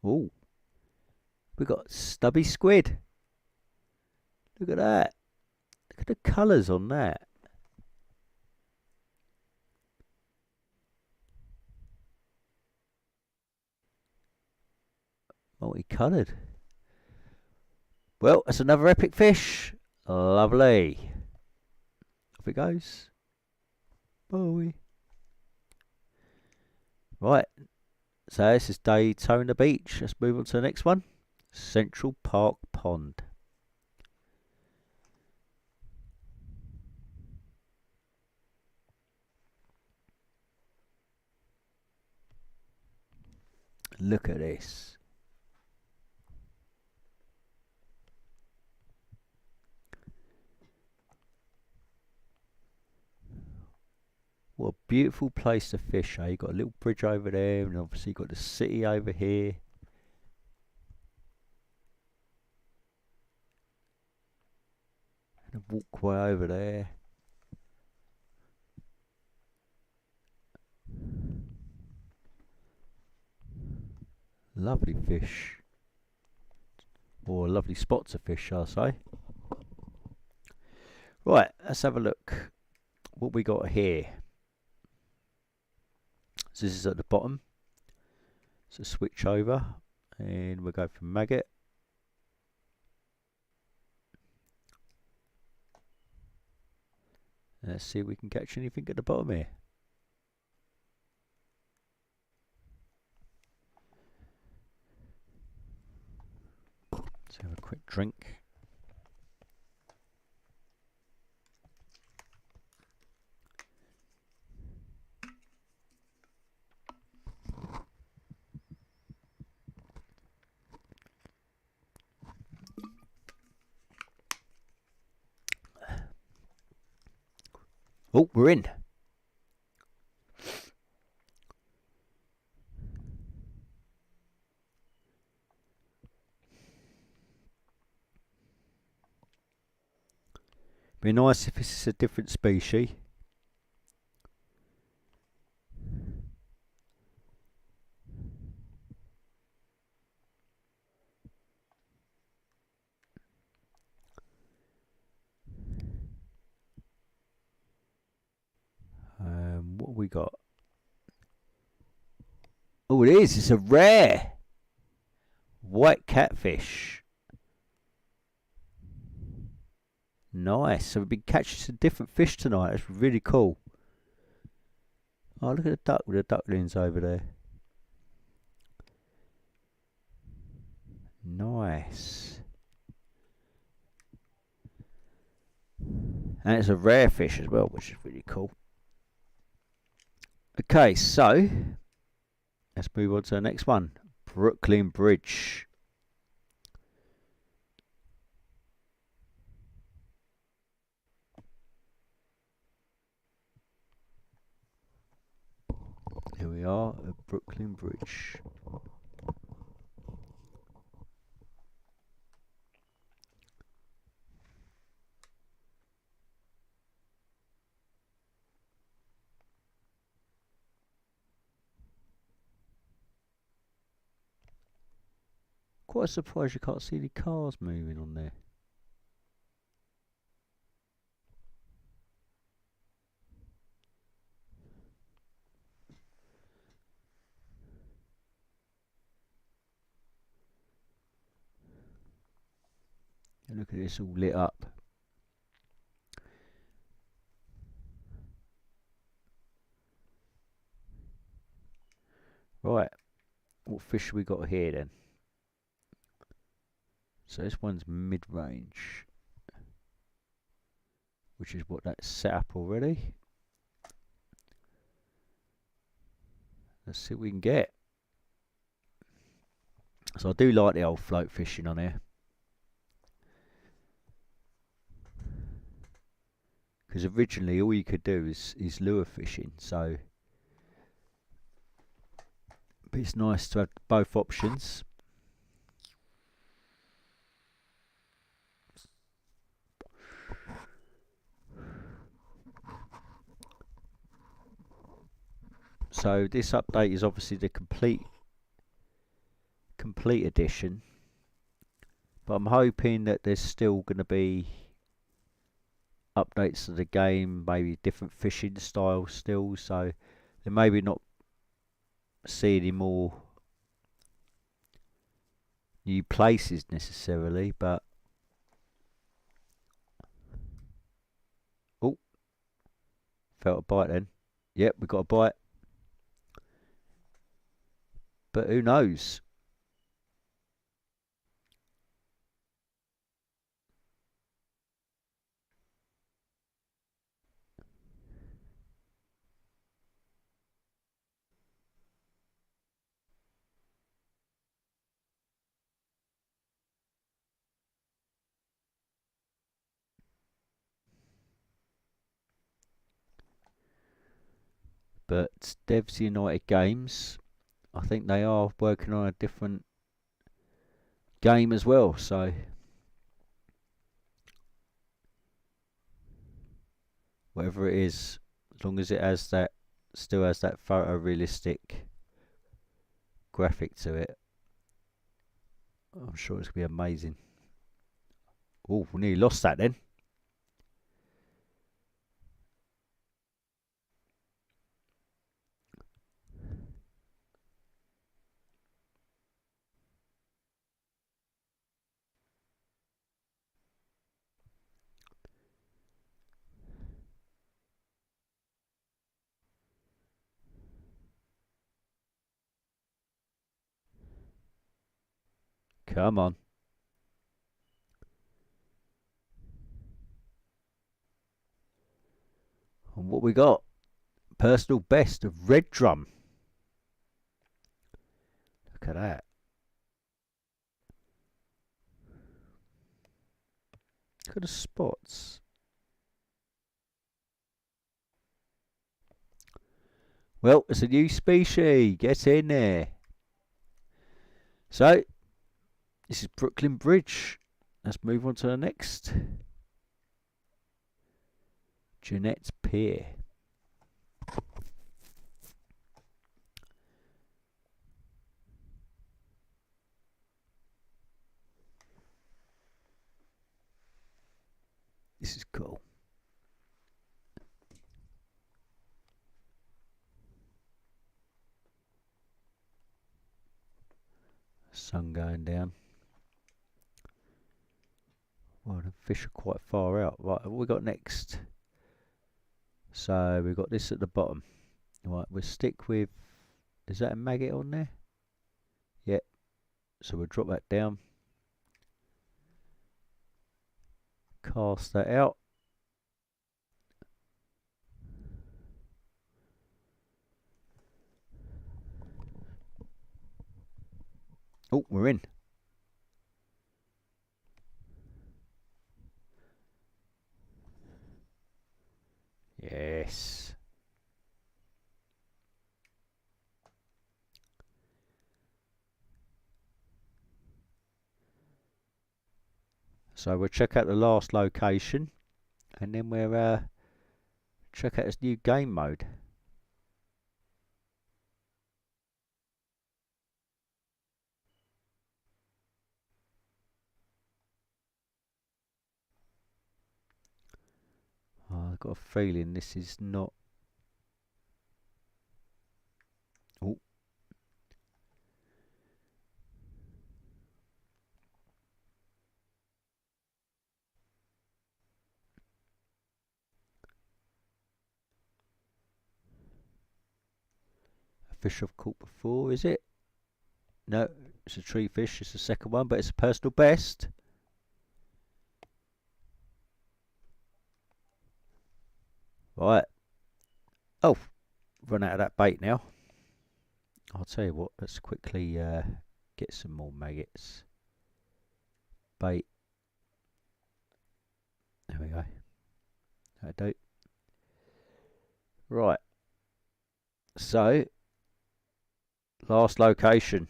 Oh, we got stubby squid. Look at that. Look at the colours on that. Multicoloured. Well, that's another epic fish. Lovely. Off it goes. Bowie. Right. So this is Daytona Beach. Let's move on to the next one. Central Park Pond. Look at this. What a beautiful place to fish, eh? You've got a little bridge over there, and obviously you've got the city over here. And a walkway over there. Lovely fish. Or lovely spots of fish, I'll say. Right, let's have a look. What we got here. So this is at the bottom. So switch over and we'll go for maggot. Let's see if we can catch anything at the bottom here. Let's have a quick drink. Oh, we're in. Be nice if this is a different species. What have we got? Oh, it is. It's a rare. white catfish. Nice. So we've been catching some different fish tonight. That's really cool. Oh, look at the duck with the ducklings over there. Nice. And it's a rare fish as well, which is really cool. Okay, so let's move on to the next one. Brooklyn Bridge. Here we are at Brooklyn Bridge. Quite surprised you can't see the cars moving on there. And look at this all lit up. Right, what fish have we got here then? So this one's mid-range, which is what that's set up already. Let's see what we can get. So I do like the old float fishing on here, because originally all you could do is lure fishing. So, but it's nice to have both options. So this update is obviously the complete edition, but I'm hoping that there's still going to be updates to the game, maybe different fishing styles still, so they maybe not see any more new places necessarily, but oh, felt a bite then. Yep, we got a bite, but who knows? But Devs United Games, I think they are working on a different game as well, so whatever it is, as long as it has that, still has that photorealistic graphic to it, I'm sure it's going to be amazing. Oh, we nearly lost that then. Come on. And what we got? Personal best of Red Drum. Look at that. Look at the spots. Well, it's a new species. Get in there. So, this is Brooklyn Bridge. Let's move on to the next. Jeanette's Pier. This is cool. Sun going down. Well, the fish are quite far out. Right, what we got next? So we've got this at the bottom. Right, we'll stick with... Is that a maggot on there? Yep. So we'll drop that down. Cast that out. Oh, we're in. Yes. So we'll check out the last location, and then we'll check out this new game mode. Oh, I've got a feeling this is not... Oh. A fish I've caught before, is it? No, it's a tree fish. It's the second one, but it's a personal best. Right. Oh, run out of that bait now. I'll tell you what, let's quickly get some more maggots. Bait. There we go. That'll do. Right. So, last location,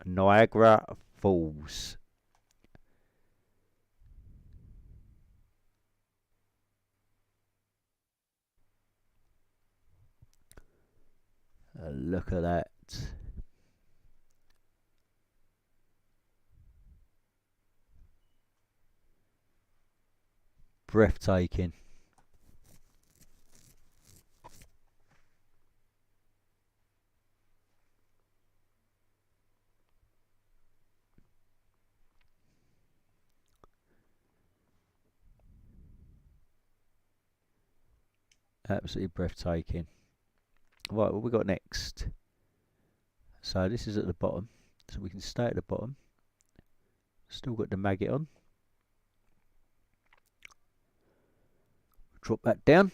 Niagara Falls. Look at that. Breathtaking. Absolutely breathtaking. Right, what we got next? So this is at the bottom, so we can stay at the bottom. Still got the maggot on. Drop that down.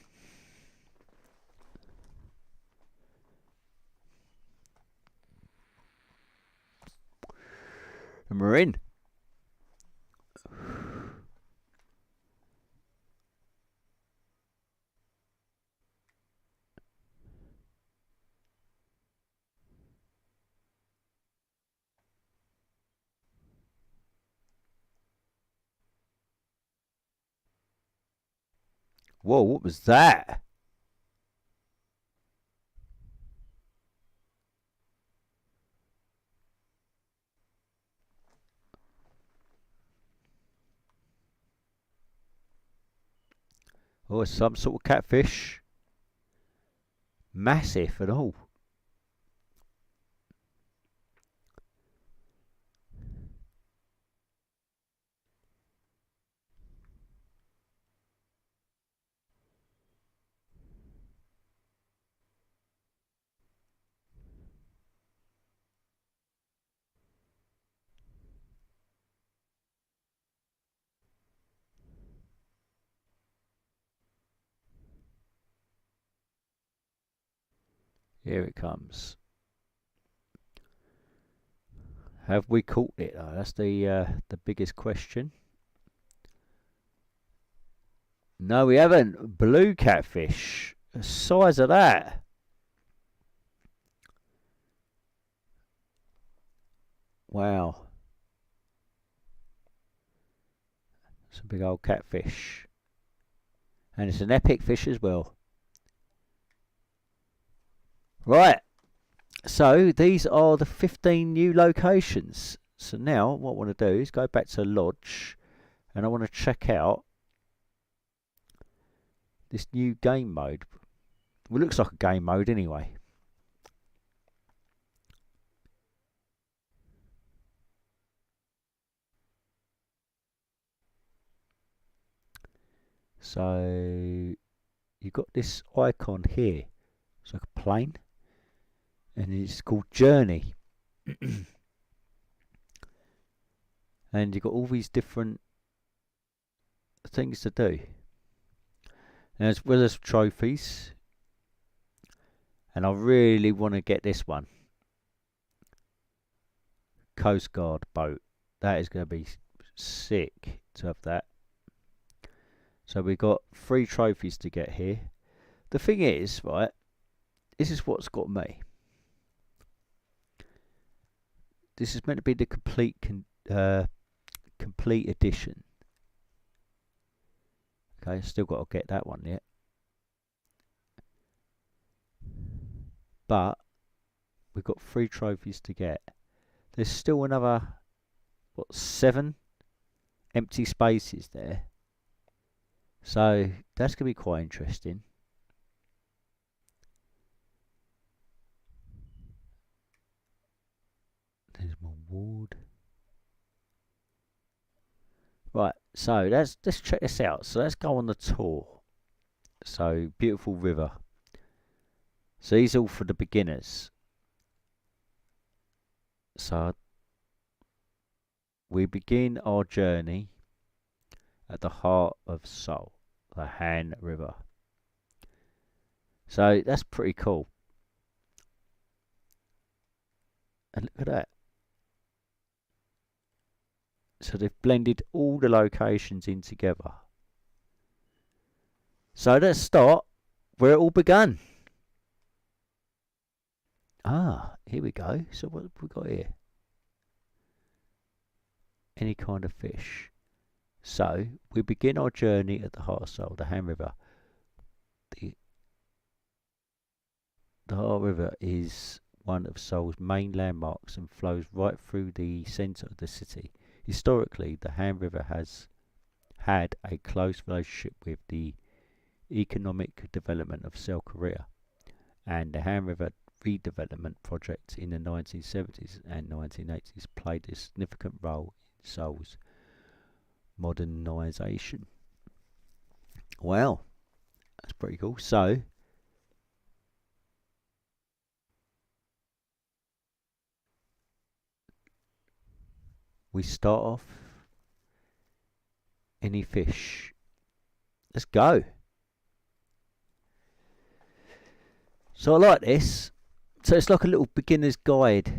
And we're in. Whoa, what was that? Oh, it's some sort of catfish. Massive and all. Here it comes. Have we caught it? Oh, that's the biggest question. No, we haven't. Blue catfish. The size of that. Wow. It's a big old catfish. And it's an epic fish as well. Right. So these are the 15 new locations. So now what I want to do is go back to Lodge and I want to check out this new game mode. Well, it looks like a game mode anyway. So you've got this icon here. It's like a plane, and it's called Journey. And you've got all these different things to do. And as well as trophies, and I really want to get this one. Coast Guard boat. That is going to be sick to have that. So we've got 3 trophies to get here. The thing is, right, this is what's got me. This is meant to be the complete edition. Okay, still got to get that one yet. But we've got 3 trophies to get. There's still another, what, 7 empty spaces there. So that's going to be quite interesting. There's my ward. Right, so let's check this out. So let's go on the tour. So, beautiful river. So these are all for the beginners. So we begin our journey at the heart of Seoul, the Han River. So that's pretty cool. And look at that. So they've blended all the locations in together. So let's start where it all began. Ah, here we go. So what have we got here? Any kind of fish. So we begin our journey at the heart of Seoul, the Han River. The Han River is one of Seoul's main landmarks and flows right through the centre of the city. Historically, the Han River has had a close relationship with the economic development of South Korea, and the Han River redevelopment project in the 1970s and 1980s played a significant role in Seoul's modernisation. Wow, that's pretty cool. So, we start off. Any fish? Let's go. So I like this. So it's like a little beginner's guide.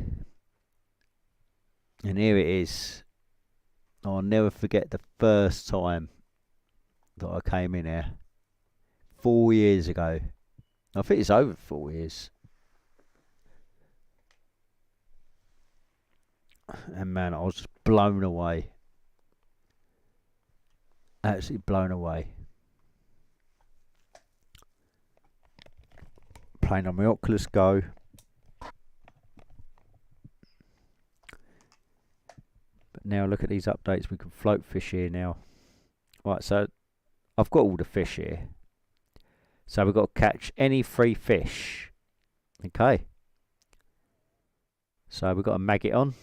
And here it is. I'll never forget the first time that I came in here. 4 years ago. I think it's over 4 years. And man, I was just blown away. Absolutely blown away. Playing on my Oculus Go. But now look at these updates. We can float fish here now. Right, so I've got all the fish here. So we've got to catch any 3 fish. Okay. So we've got to mag it on.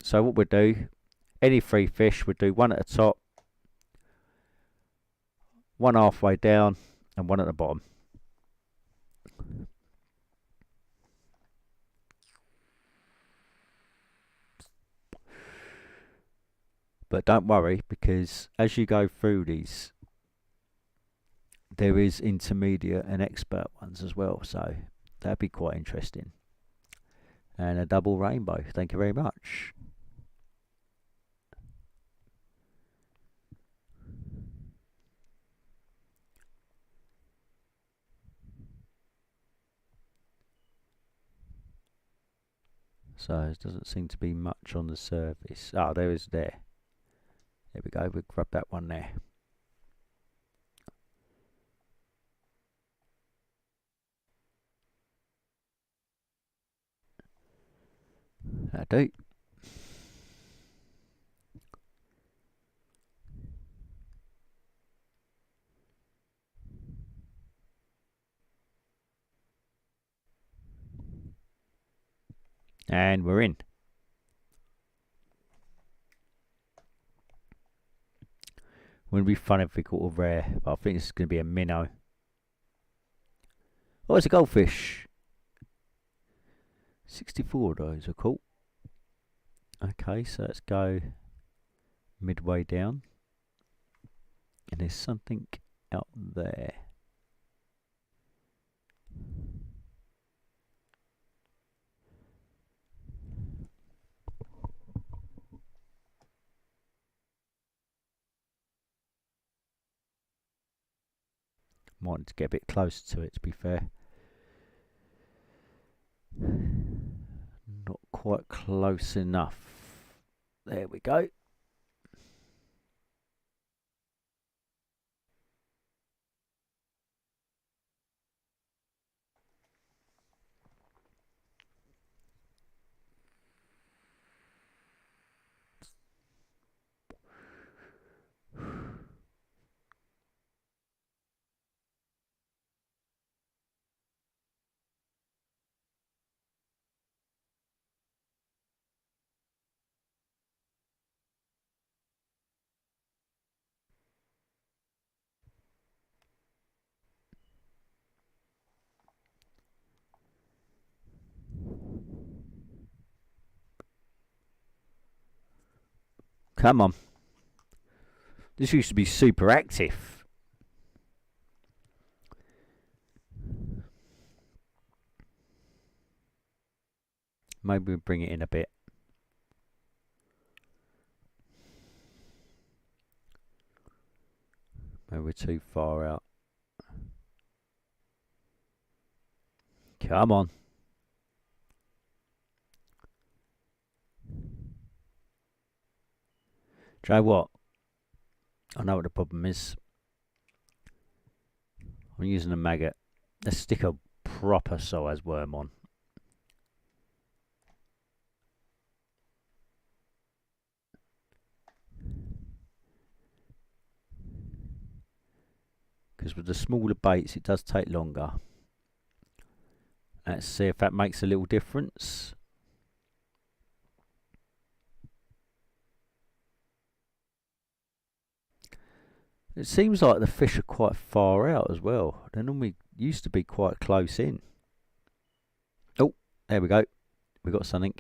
So what we'll do, any 3 fish, we'll do 1 at the top, 1 halfway down, and 1 at the bottom. But don't worry, because as you go through these, there is intermediate and expert ones as well. So that'd be quite interesting. And a double rainbow. Thank you very much. So it doesn't seem to be much on the surface. Oh, there is there. There we go. We'll grab that one there. That'll do. And we're in. Wouldn't be fun if we caught a rare, but I think it's going to be a minnow. Oh, it's a goldfish. 64 of those are cool. Okay, so let's go midway down. And there's something out there. Might need to get a bit closer to it, to be fair. Not quite close enough. There we go. Come on. This used to be super active. Maybe we'll bring it in a bit. Maybe we're too far out. Come on. Do you know what? I know what the problem is. I'm using a maggot. Let's stick a proper size worm on. Because with the smaller baits it does take longer. Let's see if that makes a little difference. It seems like the fish are quite far out as well. They normally used to be quite close in. Oh, there we go. We got something.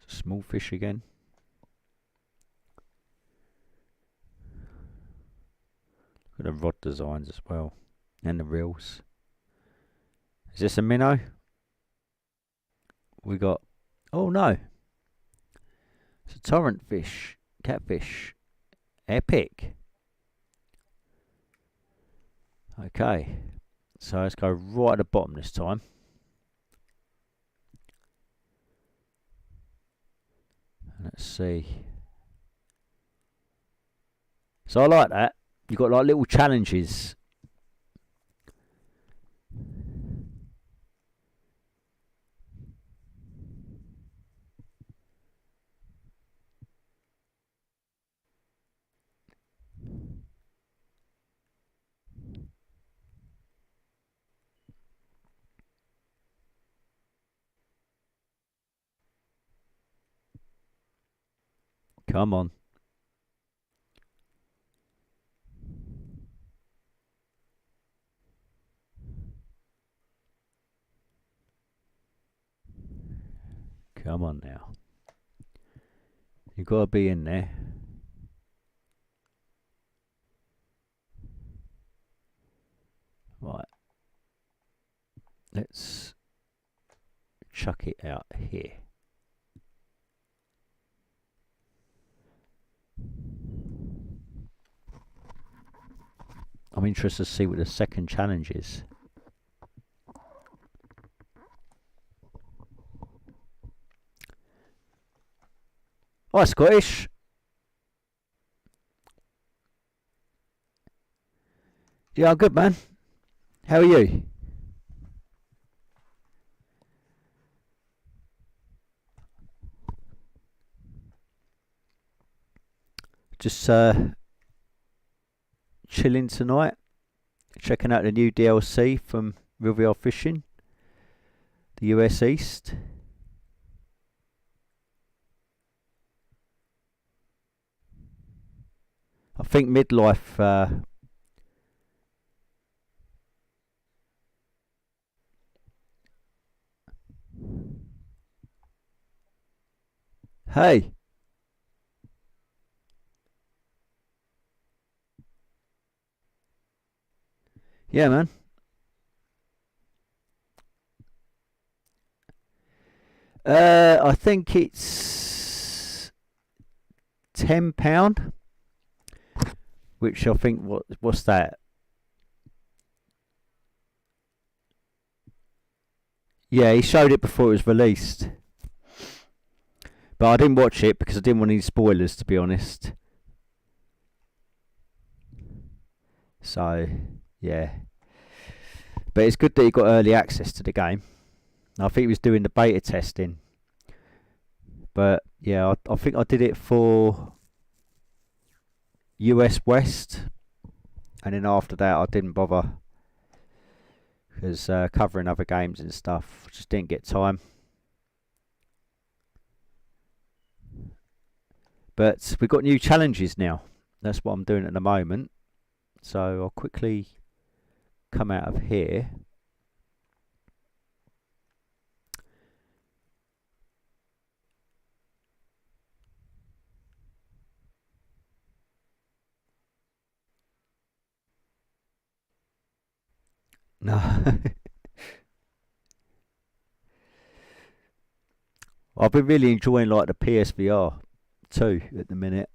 It's a small fish again. Look at the rod designs as well. And the reels. Is this a minnow? We got... Oh no. It's a torrent fish. Catfish. Epic. Okay. So let's go right at the bottom this time. Let's see. So I like that. You've got like little challenges. Come on. Come on now. You've got to be in there. Right. Let's chuck it out here. I'm interested to see what the second challenge is. Hi, Scottish. Yeah, I'm good, man. How are you? just chilling tonight, checking out the new DLC from Riviera Fishing, the US East. I think midlife. Hey. Yeah, man. I think it's £10, which I think what's that? Yeah, he showed it before it was released, but I didn't watch it because I didn't want any spoilers, to be honest. So yeah, but it's good that he got early access to the game. I think he was doing the beta testing, but yeah, I think I did it for US West, and then after that I didn't bother because covering other games and stuff, just didn't get time. But we've got new challenges now. That's what I'm doing at the moment. So I'll quickly come out of here. No. I've been really enjoying like the PSVR 2 at the minute.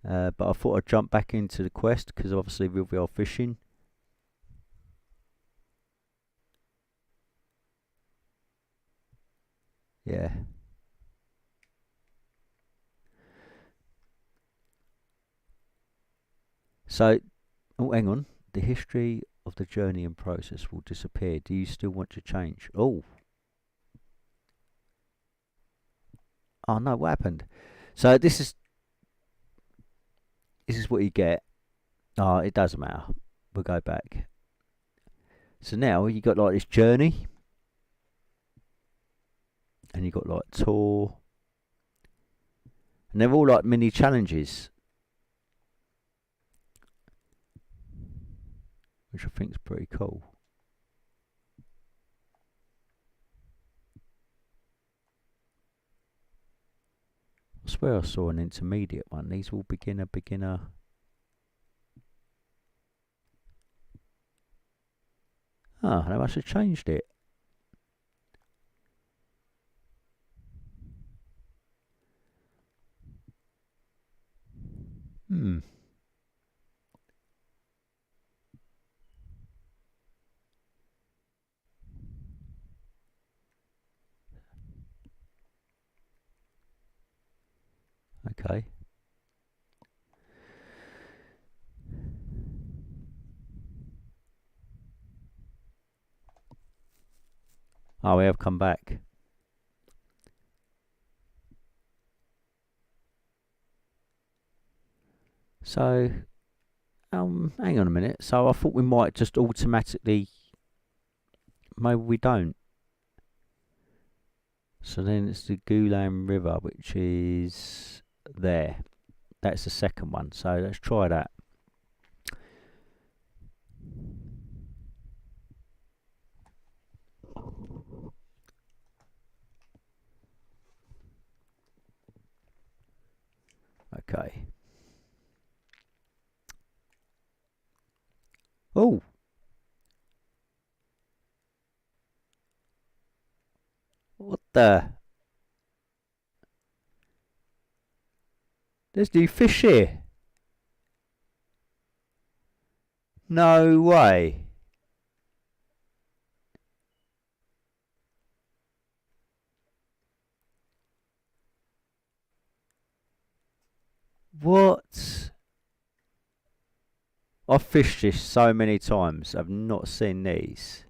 But I thought I'd jump back into the Quest because obviously we are fishing. Yeah. So, oh, hang on. The history of the journey and process will disappear. Do you still want to change? Oh. Oh no, what happened? So this is what you get. Oh, it doesn't matter. We'll go back. So now you got like this journey, and you got like tour, and they're all like mini challenges, which I think is pretty cool. I swear I saw an intermediate one. These all beginner. Ah, they must have changed it. Okay. Oh, we have come back. So, hang on a minute. So I thought we might just automatically. Maybe we don't. So then it's the Gulam River, which is there. That's the second one. So let's try that. Okay. Oh. What the? There's new fish here. No way. What? I've fished this so many times. I've not seen these.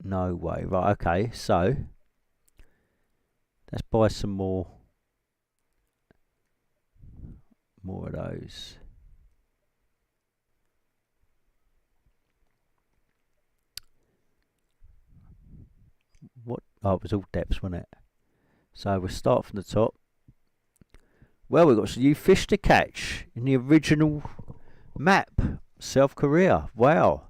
No way. Right, okay, so let's buy some more of those. What? Oh, it was all depths, wasn't it? So we'll start from the top. Well, we've got some new fish to catch in the original map. South Korea. Wow.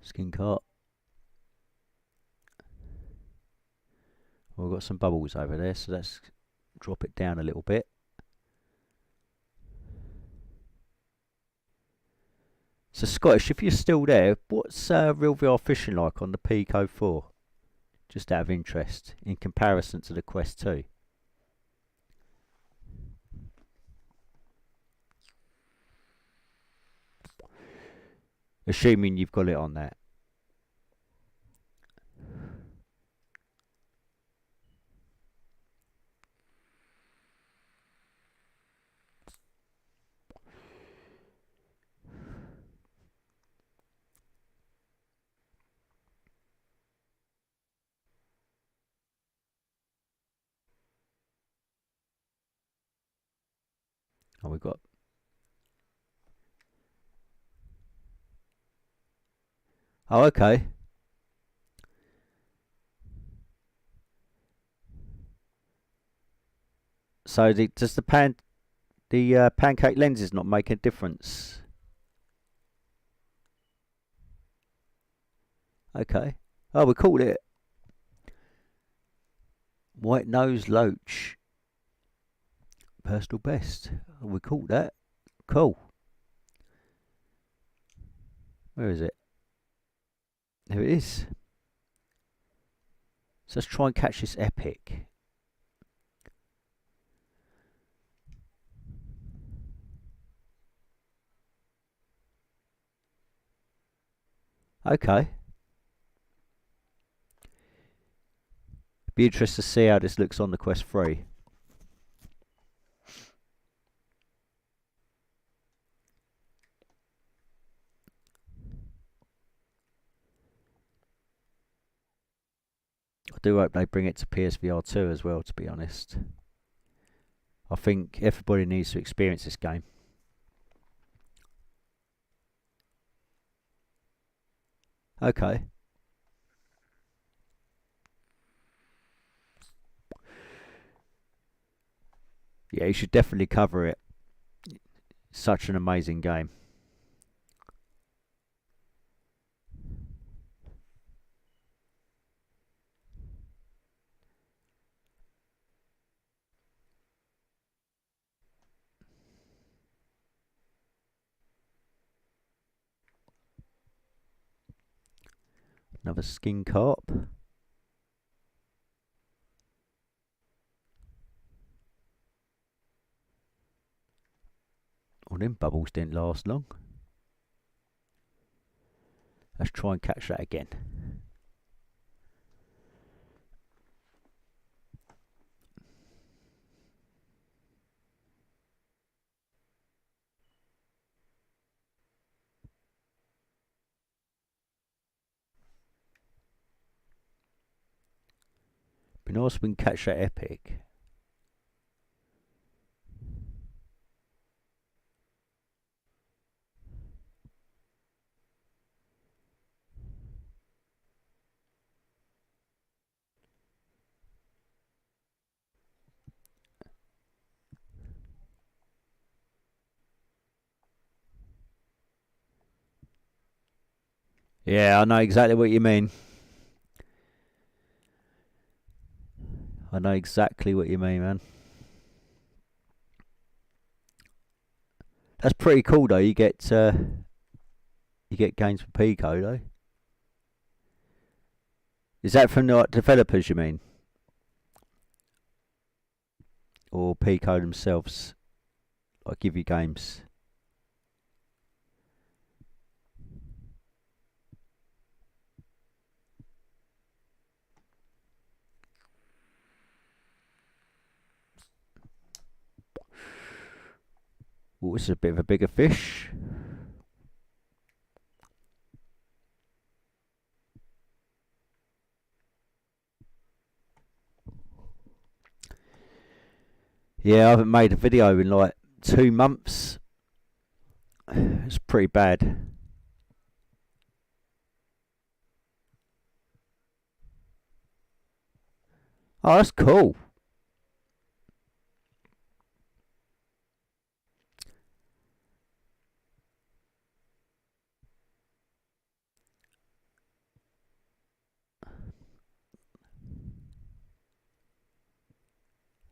Skin cart. Well, we've got some bubbles over there, so let's drop it down a little bit. So Scottish, if you're still there, what's real VR fishing like on the Pico 4? Just out of interest, in comparison to the Quest 2. Assuming you've got it on that. Oh, we've got... Oh, okay. So does the pancake lenses not make a difference? Okay. Oh, we called it white nose loach. Personal best. Oh, we called that. Cool. Where is it? There it is. So let's try and catch this epic. Okay. Be interested to see how this looks on the Quest 3. I do hope they bring it to PSVR 2 as well, to be honest. I think everybody needs to experience this game. Okay. Yeah, you should definitely cover it. Such an amazing game. Another skin carp. Oh, them bubbles didn't last long. Let's try and catch that again. Be nice if we can catch that epic. Yeah, I know exactly what you mean. I know exactly what you mean, man. That's pretty cool, though. You get You get games for Pico though. Is that from the developers, you mean? Or Pico themselves? I give you games. Oh, this is a bit of a bigger fish. Yeah, I haven't made a video in like 2 months. It's pretty bad. Oh, that's cool.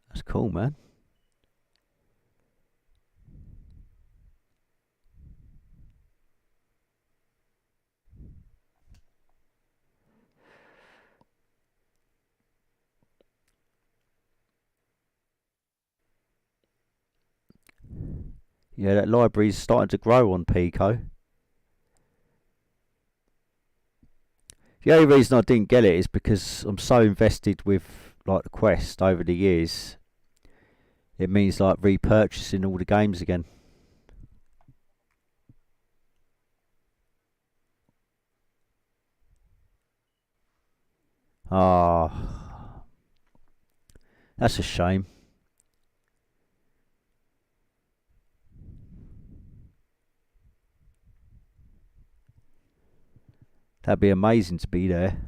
That's cool, man. Yeah, that library's starting to grow on Pico. The only reason I didn't get it is because I'm so invested with like the Quest over the years. It means like repurchasing all the games again. Ah, that's a shame. That'd be amazing to be there.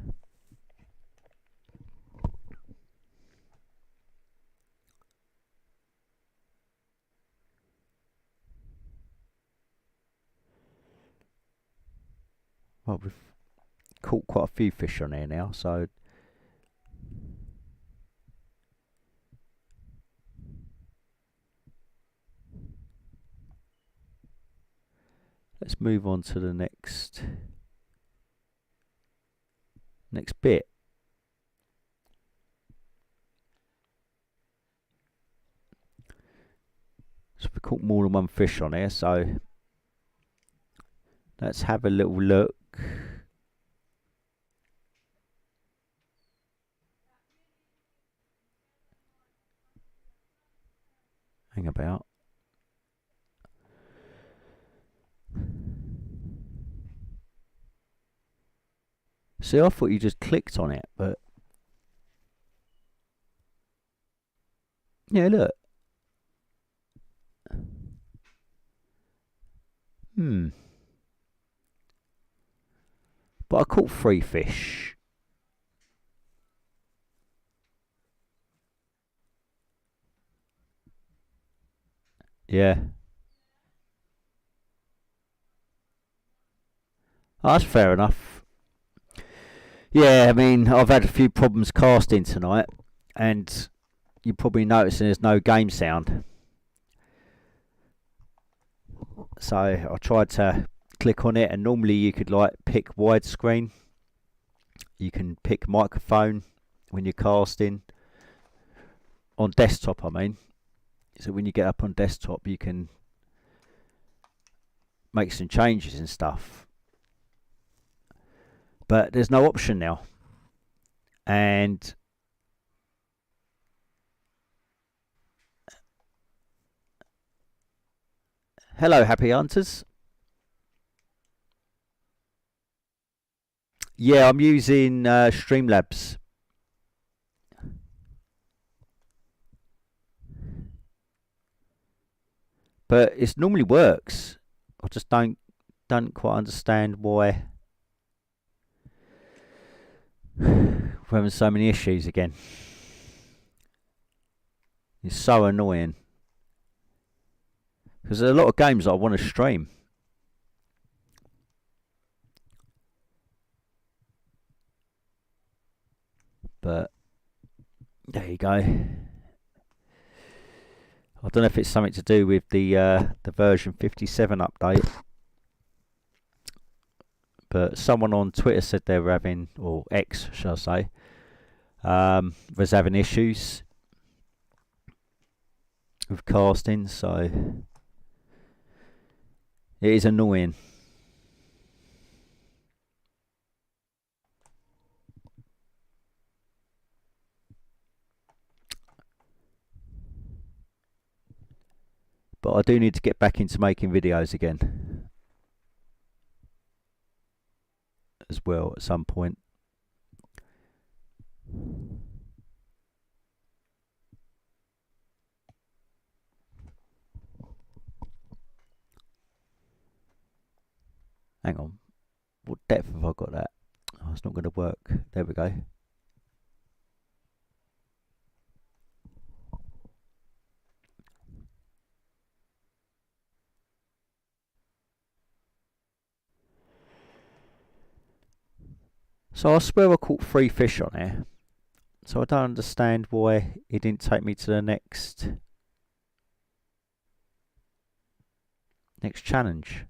Well, we've caught quite a few fish on here now, so let's move on to the next bit. So we caught more than one fish on here, so let's have a little look. Hang about. See, I thought you just clicked on it, but yeah, look. But I caught 3 fish. Yeah. Oh, that's fair enough. Yeah, I mean, I've had a few problems casting tonight, and you're probably noticing there's no game sound. So I tried to click on it, and normally you could like pick widescreen. You can pick microphone when you're casting. On desktop, I mean. So when you get up on desktop, you can make some changes and stuff. But there's no option now. And hello, happy hunters. Yeah, I'm using Streamlabs. But it normally works. I just don't quite understand why we're having so many issues again. It's so annoying. Because there's a lot of games that I want to stream. But there you go. I don't know if it's something to do with the version 57 update. But someone on Twitter said they were having, or X, shall I say, was having issues with casting, so it is annoying. But I do need to get back into making videos again as well at some point. Hang on, what depth have I got that? Oh, it's not going to work. There we go. So I swear I caught 3 fish on there. So I don't understand why it didn't take me to the next challenge.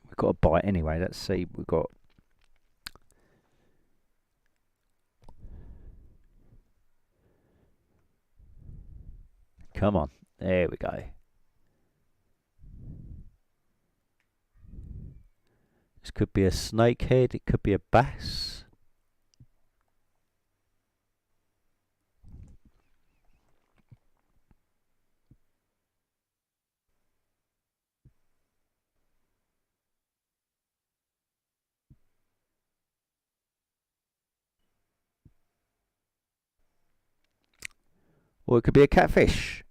We've got a bite anyway. Let's see. We've got. Come on. There we go. This could be a snakehead. It could be a bass. Or it could be a catfish.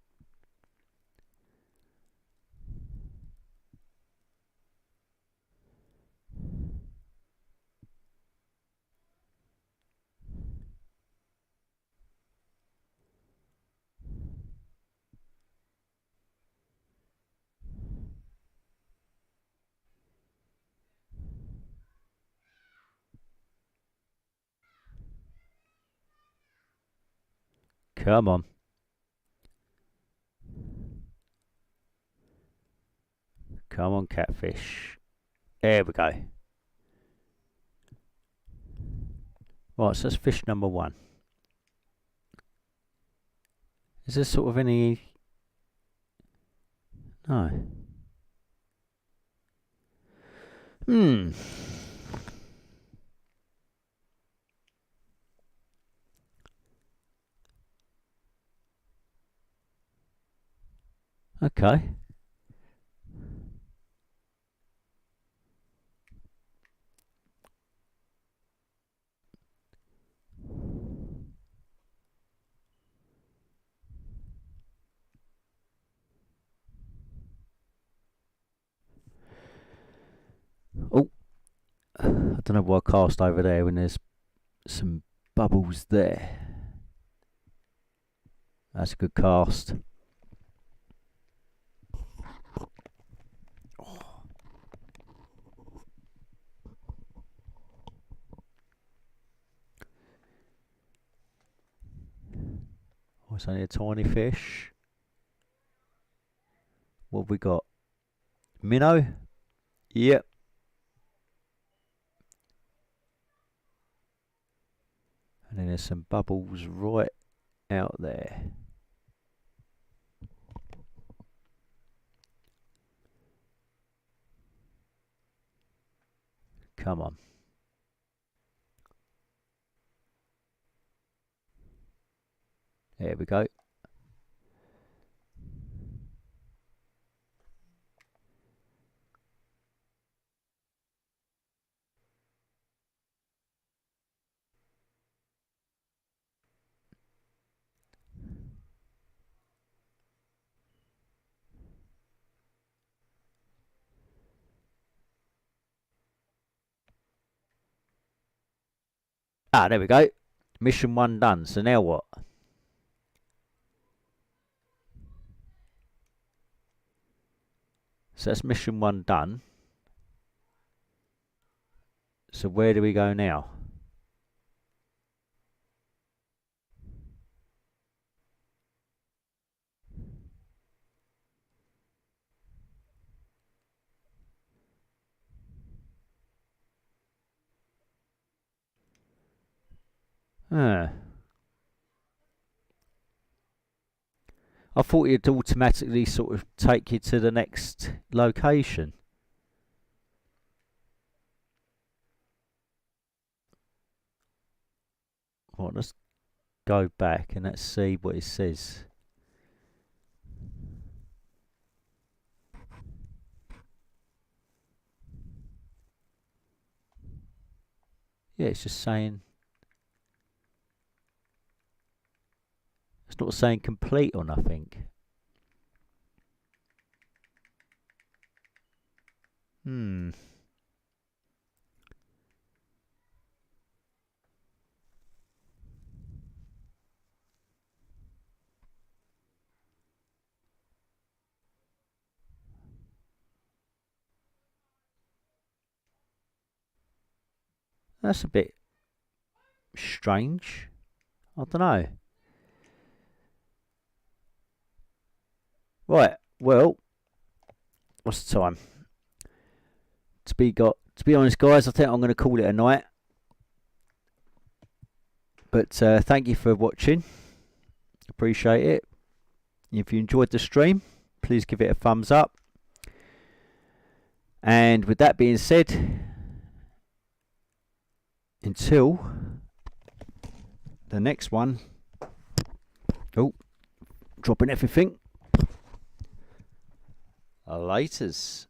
Come on. Come on, catfish. There we go. Right, so that's fish number 1. Is there sort of any... No. Okay. Oh, I don't know why I cast over there when there's some bubbles there. That's a good cast. Oh, it's only a tiny fish. What have we got? Minnow? Yep. And then there's some bubbles right out there. Come on. There we go. Ah, there we go. Mission 1 done. So now what? So that's mission 1 done. So where do we go now? Ah. I thought it'd automatically sort of take you to the next location. Right, let's go back and let's see what it says. Yeah, it's just saying... It's not saying complete or nothing. That's a bit strange. I don't know. Right, well, what's the time? To be honest, guys, I think I'm going to call it a night. But thank you for watching. Appreciate it. If you enjoyed the stream, please give it a thumbs up. And with that being said, until the next one. Oh, dropping everything. Laters.